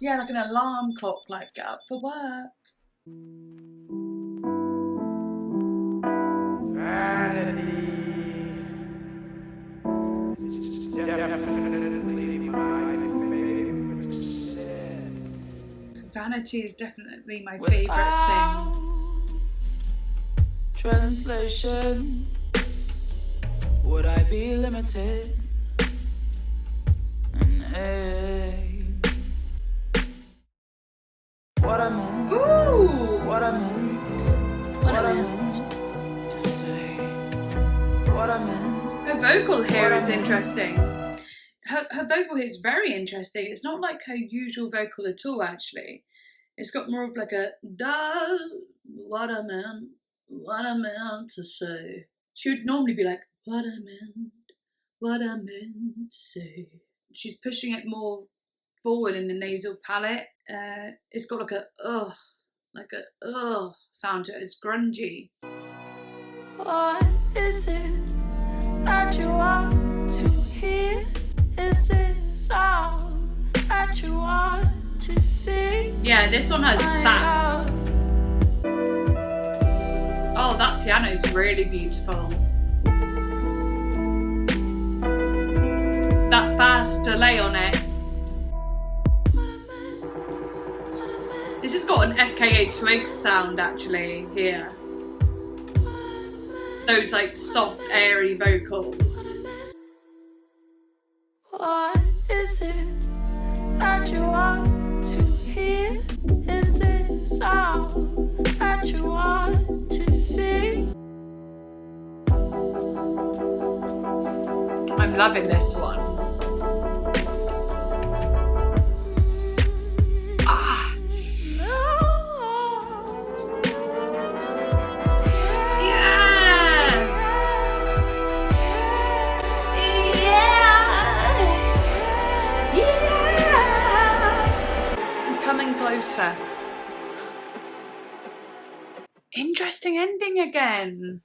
Yeah, like an alarm clock, like get up for work. Vanity is definitely my favourite thing. Translation. Would I be limited? What I meant. Ooh! What I meant. What I meant to say. What I meant. Her vocal here is interesting. Her vocal here is very interesting. It's not like her usual vocal at all, actually. It's got more of like a da, what I meant to say. She would normally be like, what I meant to say. She's pushing it more forward in the nasal palate. It's got like a sound to it. It's grungy. What is it that you want to hear? Is this all that you want to see? Yeah, this one has sass. Oh, that piano is really beautiful. That fast delay on it. This has got an FKA Twigs sound actually here. Those like soft, airy vocals. What is it that you want to hear? Is this all that you want to see? I'm loving this one. Ah. Coming closer. Interesting ending again.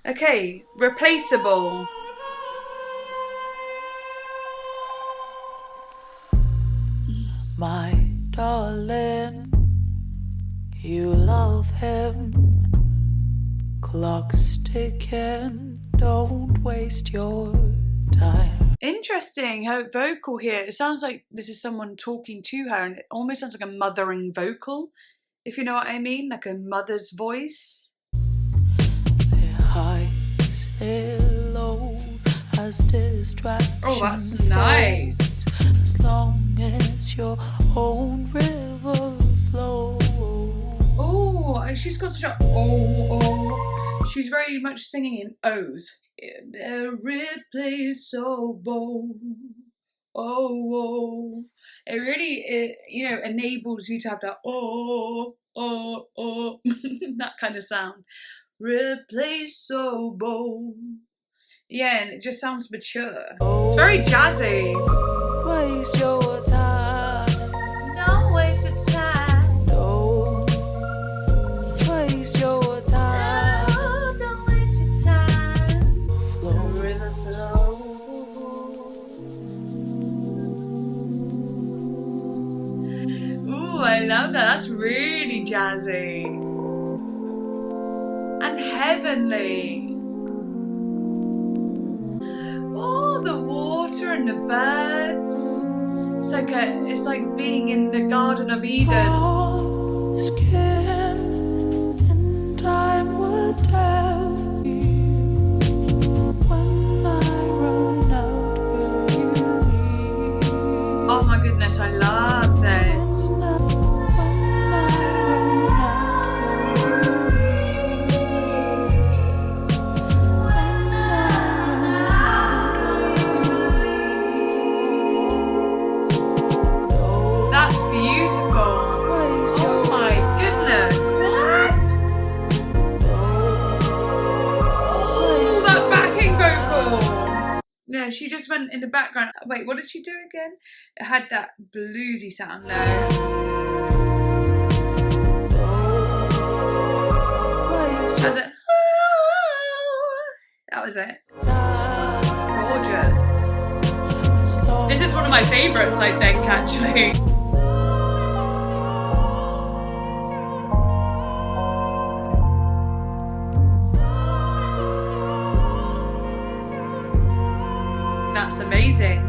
Okay, Replaceable. My darling, you love him. Clock's ticking, don't waste your time. Interesting, her vocal here, it sounds like this is someone talking to her, and it almost sounds like a mothering vocal, if you know what I mean, like a mother's voice. Their highs, their low, as distraction. Oh, that's nice. As long as your own river flows. Oh, she's got such a oh. She's very much singing in O's. Irreplaceable. Oh. It really, enables you to have that that kind of sound. Replaceable. Yeah, and it just sounds mature. It's very jazzy. Waste your time. Don't waste your time. Don't waste your time. No, don't waste your time. Flow. The river flows. Ooh, I love that. That's really jazzy. And heavenly. Oh, the water and the birds. It's like being in the Garden of Eden. Skin and time would tell you when I run out, will you leave? Oh my goodness, I love this. When I run out, will you leave? When I run out, will you leave? That's beautiful. Oh my goodness. What? Oh, that backing vocal. Yeah, she just went in the background. Wait, what did she do again? It had that bluesy sound now. That's it. That was it. Gorgeous. This is one of my favourites, I think, actually. That's amazing.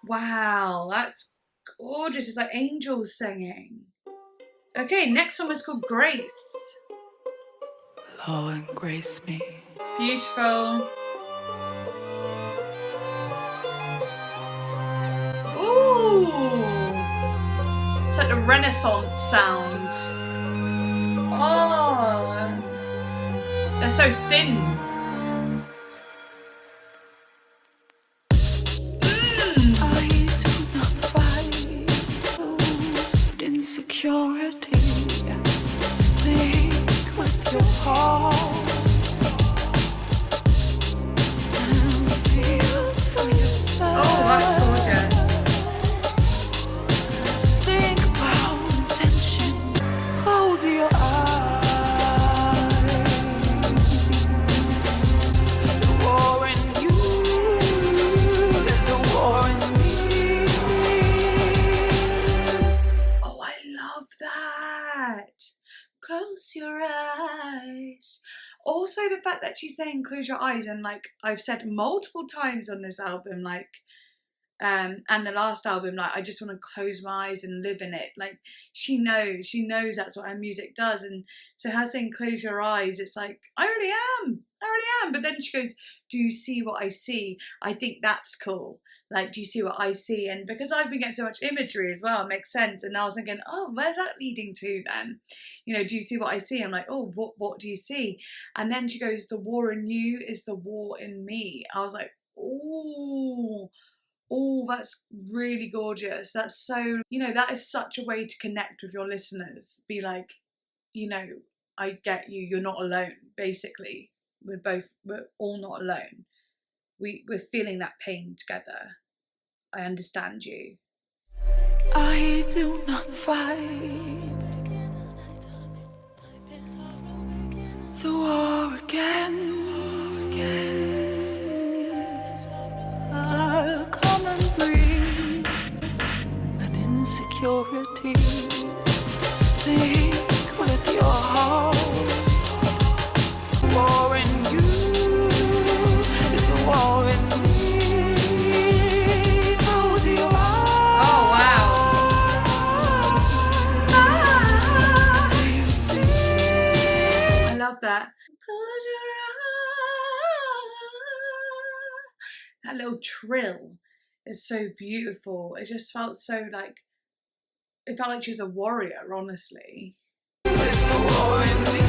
Wow, that's gorgeous. It's like angels singing. Okay, next one was called Grace. Law and grace me. Beautiful. Ooh. It's like the Renaissance sound. Oh. They're so thin. I do not fight with insecurity. Think with your heart and feel for yourself. Oh, that's gorgeous. Think about intention. Close your eyes. The war in you is the war in me. Oh, I love that. Close your eyes. Also, the fact that she's saying close your eyes, and like I've said multiple times on this album, like and the last album, like I just want to close my eyes and live in it. Like she knows that's what her music does. And so her saying close your eyes, it's like I already am. But then she goes, do you see what I see? I think that's cool. Like, do you see what I see? And because I've been getting so much imagery as well, it makes sense. And I was thinking, oh, where's that leading to then? You know, do you see what I see? I'm like, oh, what do you see? And then she goes, the war in you is the war in me. I was like, oh, that's really gorgeous. That's so, you know, that is such a way to connect with your listeners. Be like, you know, I get you, you're not alone, basically. We're all not alone. We're feeling that pain together. I understand you. I do not fight the war again. I'll come and breathe an insecurity. Think with your heart. War in you is a war in me. Close your eyes. Oh, wow. Do you see? I love that. Close your eyes. That little trill is so beautiful. It just felt so like, it felt like she was a warrior, honestly. It's the war in me.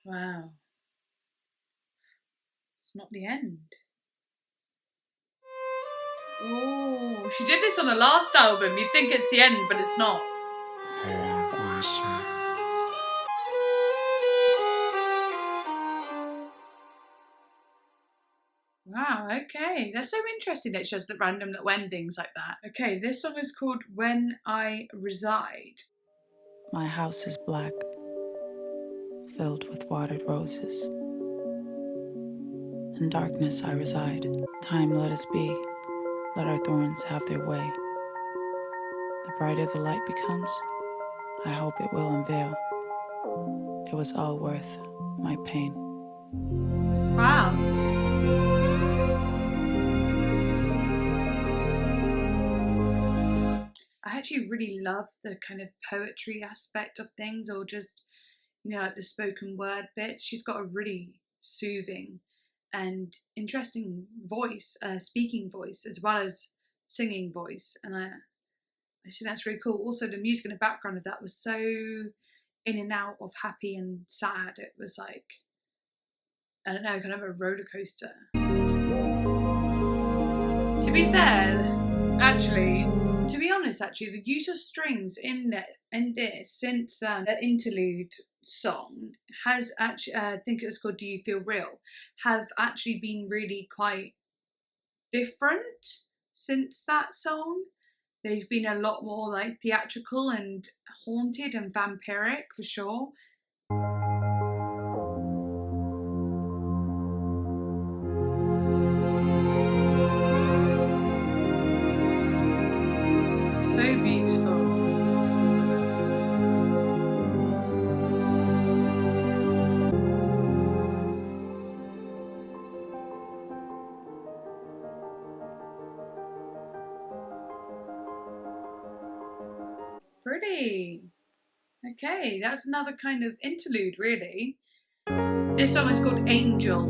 Wow. It's not the end. Oh, she did this on the last album. You'd think it's the end, but it's not. Wow, okay. That's so interesting that it's just the random little endings like that. Okay, this song is called When I Reside. My house is black, filled with watered roses. In darkness I reside. Time let us be. Let our thorns have their way. The brighter the light becomes, I hope it will unveil. It was all worth my pain. Wow. I actually really love the kind of poetry aspect of things, or just, you know, like the spoken word bits. She's got a really soothing and interesting voice, speaking voice, as well as singing voice. And I think that's really cool. Also, the music in the background of that was so in and out of happy and sad. It was like, I don't know, kind of a roller coaster. To be fair, actually, to be honest, actually, the use of strings in this, since the interlude song has actually, I think it was called Do You Feel Real, have actually been really quite different since that song. They've been a lot more like theatrical and haunted and vampiric for sure. So beautiful. Pretty. Okay, that's another kind of interlude, really. This song is called Angel.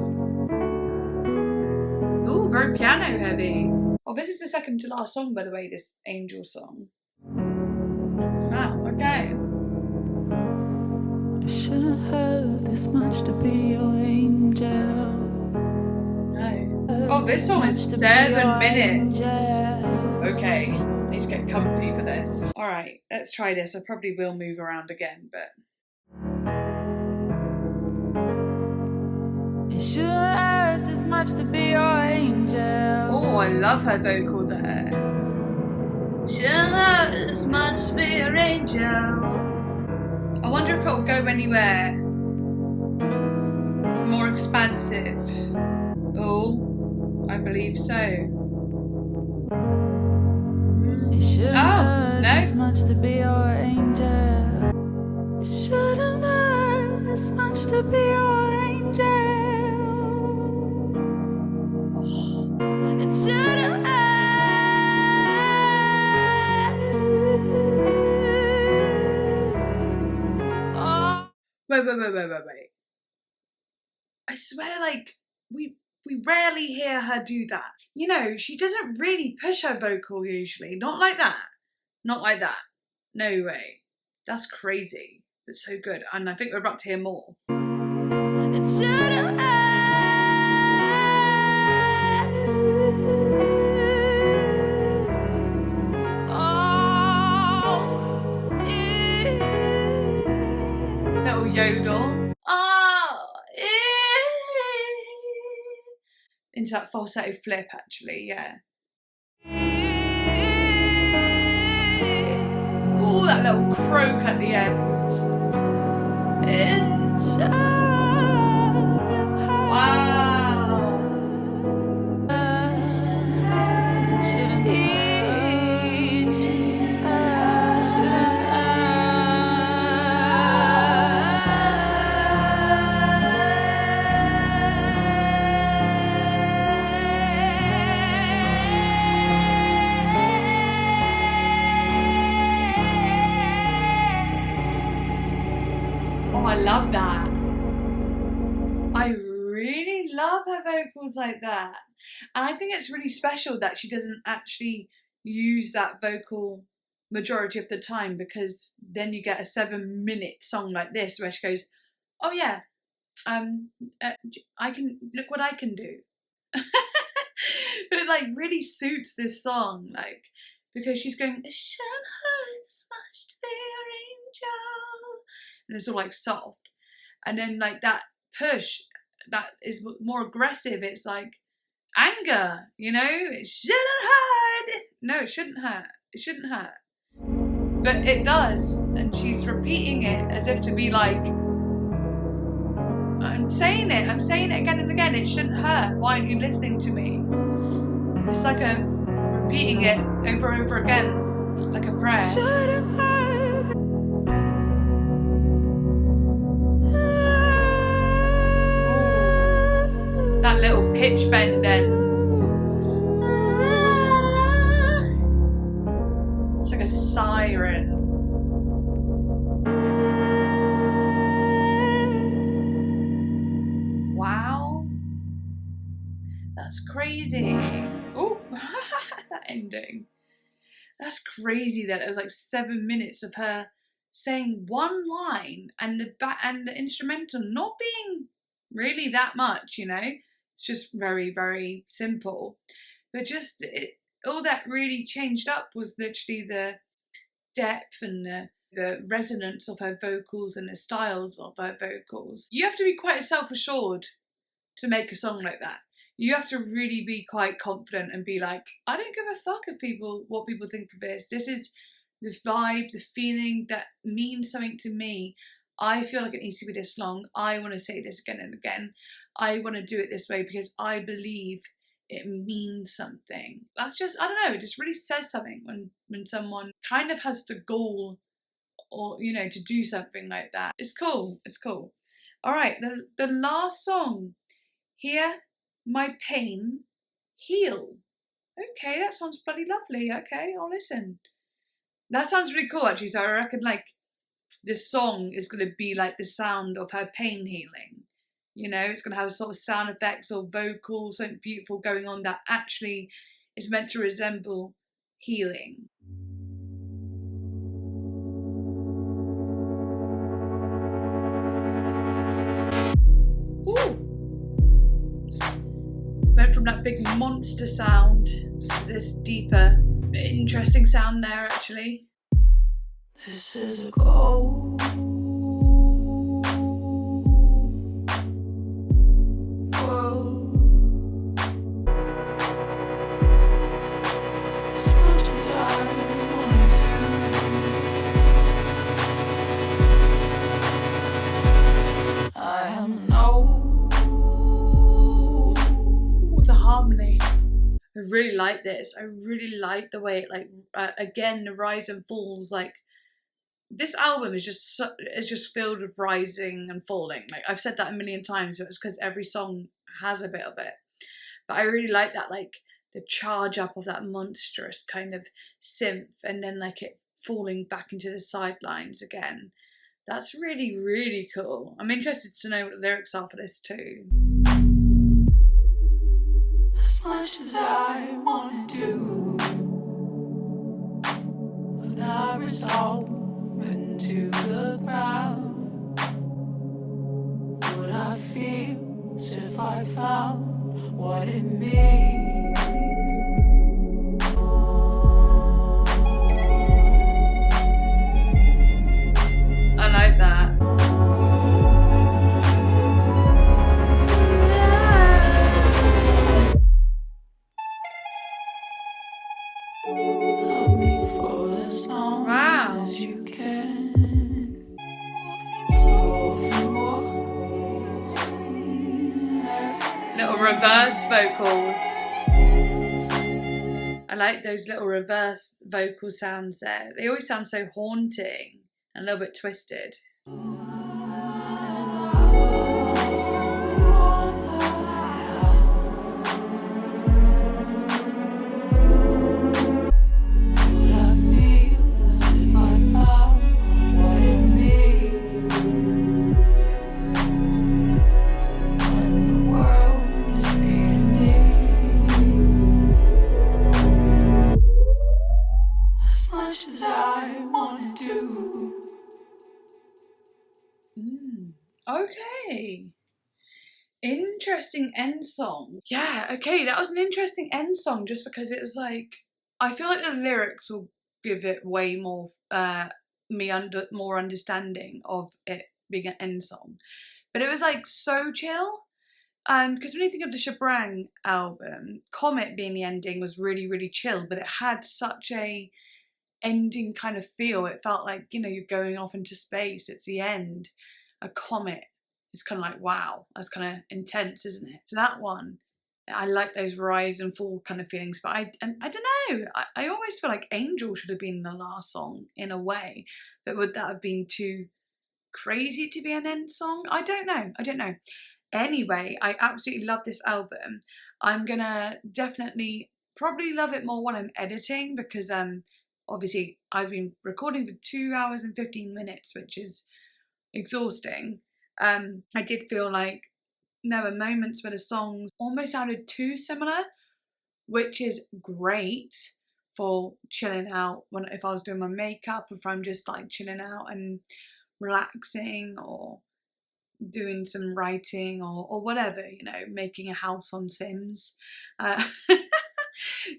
Ooh, very piano heavy. Oh, this is the second to last song, by the way, this Angel song. Wow, okay. I shouldn't have this much to be your angel. No. Oh, this song is 7 minutes. Okay, I need to get comfy for this. Alright, let's try this. I probably will move around again, but... It shouldn't hurt this much to be your angel. Oh, I love her vocal there. Shouldn't hurt this much to be your angel. I wonder if it'll go anywhere more expansive. Oh, I believe so. It shouldn't hurt no. this much to be your angel. It shouldn't hurt this much to be your angel. It shouldn't hurt. Oh. Wait. I swear, like, we rarely hear her do that. You know, she doesn't really push her vocal usually. Not like that. Not like that. No way. That's crazy. It's so good. And I think we're about to hear more. It shouldn't hurt. Oh, yeah. Little yodel. Oh, yeah. Into that falsetto flip, actually, yeah. Oh, that little croak at the end. Wow. I love that. I really love her vocals like that. And I think it's really special that she doesn't actually use that vocal majority of the time, because then you get a 7-minute song like this where she goes, oh yeah, I can, look what I can do. But it like really suits this song, like, because she's going, it shouldn't hurt this much to be your angel. And it's all like soft. And then like that push that is more aggressive, it's like anger, you know? It shouldn't hurt. No, it shouldn't hurt. It shouldn't hurt. But it does. And she's repeating it as if to be like, I'm I'm saying it again and again. It shouldn't hurt. Why aren't you listening to me? It's like repeating it over and over again, like a prayer. That little pitch bend then. It's like a siren. Wow. That's crazy. Oh, that ending. That's crazy that it was like 7 minutes of her saying one line and the instrumental not being really that much, you know. It's just very, very simple. But just all that really changed up was literally the depth and the resonance of her vocals and the styles of her vocals. You have to be quite self-assured to make a song like that. You have to really be quite confident and be like, I don't give a fuck what people think of this. This is the vibe, the feeling that means something to me. I feel like it needs to be this long. I want to say this again and again. I want to do it this way because I believe it means something. That's just, I don't know, it just really says something when someone kind of has the goal or, you know, to do something like that. It's cool. It's cool. All right, the last song, Hear My Pain, Heal. Okay, that sounds bloody lovely. Okay, I'll listen. That sounds really cool, actually. So I reckon, like, this song is going to be like the sound of her pain healing. You know, it's going to have sort of sound effects or vocals, something beautiful going on that actually is meant to resemble healing. Ooh. Went from that big monster sound to this deeper, interesting sound there, actually. This is a goal. As much as I want to, I am no. The harmony. I really like this. I really like the way it, like, again, the rise and falls. Like, this album is just filled with rising and falling. Like, I've said that a million times, but it's because every song has a bit of it. But I really like that, like, the charge up of that monstrous kind of synth and then, like, it falling back into the sidelines again. That's really, really cool. I'm interested to know what the lyrics are for this too. As much as I want to do, when I resolve into the ground, would I feel as if I found what it means? I like that. Love me for as long Wow. as you can. Little reverse vocals. I like those little reverse vocal sounds there. They always sound so haunting and a little bit twisted. Okay. Interesting end song. Yeah, okay, that was an interesting end song just because it was like, I feel like the lyrics will give it way more, more understanding of it being an end song. But it was like so chill. Because when you think of the SHABRANG album, Comet being the ending was really, really chill, but it had such a ending kind of feel. It felt like, you know, you're going off into space. It's the end. A comet it's kind of like, wow, that's kind of intense, isn't it? So that one, I like those rise and fall kind of feelings, but I don't know. I almost feel like Angel should have been the last song in a way, but would that have been too crazy to be an end song? I don't know. Anyway, I absolutely love this album. I'm gonna definitely probably love it more when I'm editing, because obviously I've been recording for 2 hours and 15 minutes, which is exhausting. I did feel like there were moments where the songs almost sounded too similar, which is great for chilling out if I was doing my makeup, if I'm just like chilling out and relaxing, or doing some writing, or whatever, you know, making a house on Sims,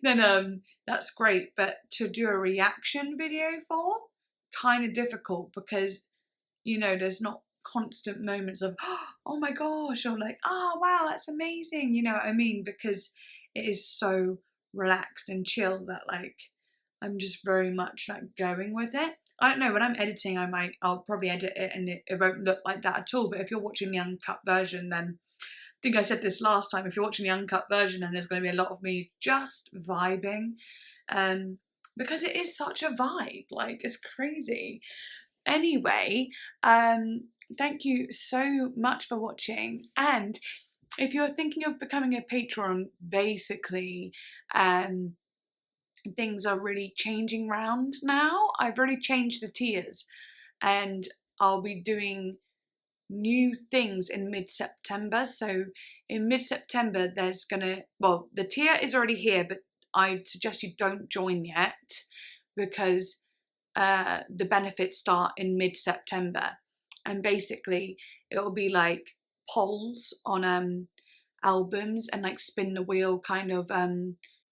then that's great. But to do a reaction video for, kind of difficult, because, you know, there's not constant moments of, oh my gosh, or like, oh wow, that's amazing, you know what I mean? Because it is so relaxed and chill that like I'm just very much like going with it. I don't know, when I'm editing I'll probably edit it and it won't look like that at all. But if you're watching the uncut version, then I think I said this last time, if you're watching the uncut version, then there's going to be a lot of me just vibing, because it is such a vibe, like it's crazy. Anyway, thank you so much for watching, and if you're thinking of becoming a patron, basically things are really changing round now. I've really changed the tiers, and I'll be doing new things in mid-September. So in mid-September there's gonna, well, the tier is already here, but I'd suggest you don't join yet, because the benefits start in mid-September, and basically it'll be like polls on albums, and like spin the wheel kind of,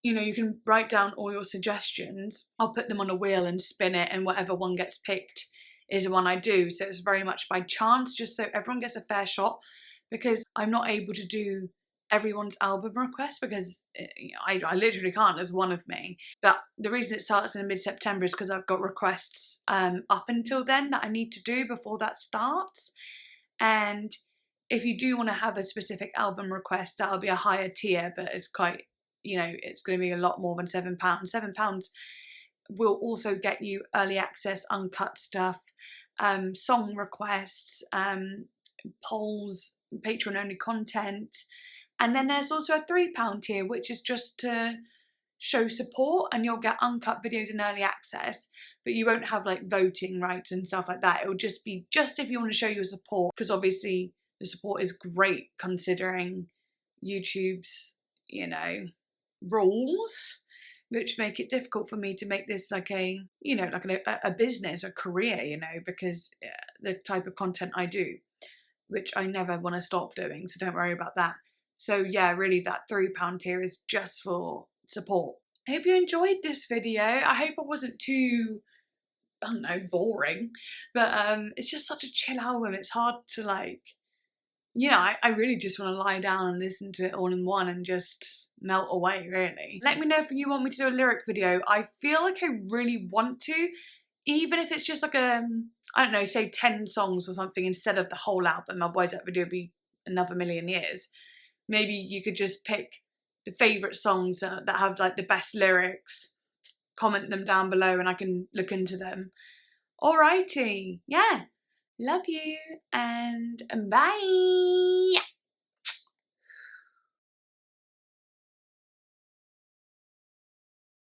you know, you can write down all your suggestions, I'll put them on a wheel and spin it, and whatever one gets picked is the one I do. So it's very much by chance, just so everyone gets a fair shot, because I'm not able to do everyone's album request, because I literally can't, there's one of me. But the reason it starts in mid-September is because I've got requests up until then that I need to do before that starts. And if you do want to have a specific album request, that'll be a higher tier, but it's quite, you know, it's going to be a lot more than £7. £7 will also get you early access, uncut stuff, song requests, polls, patron only content. And then there's also a £3 tier, which is just to show support, and you'll get uncut videos in early access, but you won't have like voting rights and stuff like that. It will just be just if you want to show your support, because obviously the support is great considering YouTube's, you know, rules, which make it difficult for me to make this like a, you know, like a business, a career, you know, because the type of content I do, which I never want to stop doing, so don't worry about that. So yeah, really that £3 tier is just for support. I hope you enjoyed this video. I hope it wasn't too, I don't know, boring, but it's just such a chill album. It's hard to like, you know, I really just want to lie down and listen to it all in one and just melt away, really. Let me know if you want me to do a lyric video. I feel like I really want to, even if it's just like a, I don't know, say 10 songs or something instead of the whole album, otherwise that video would be another million years. Maybe you could just pick the favourite songs that have like the best lyrics, comment them down below and I can look into them. Alrighty, yeah, love you and bye.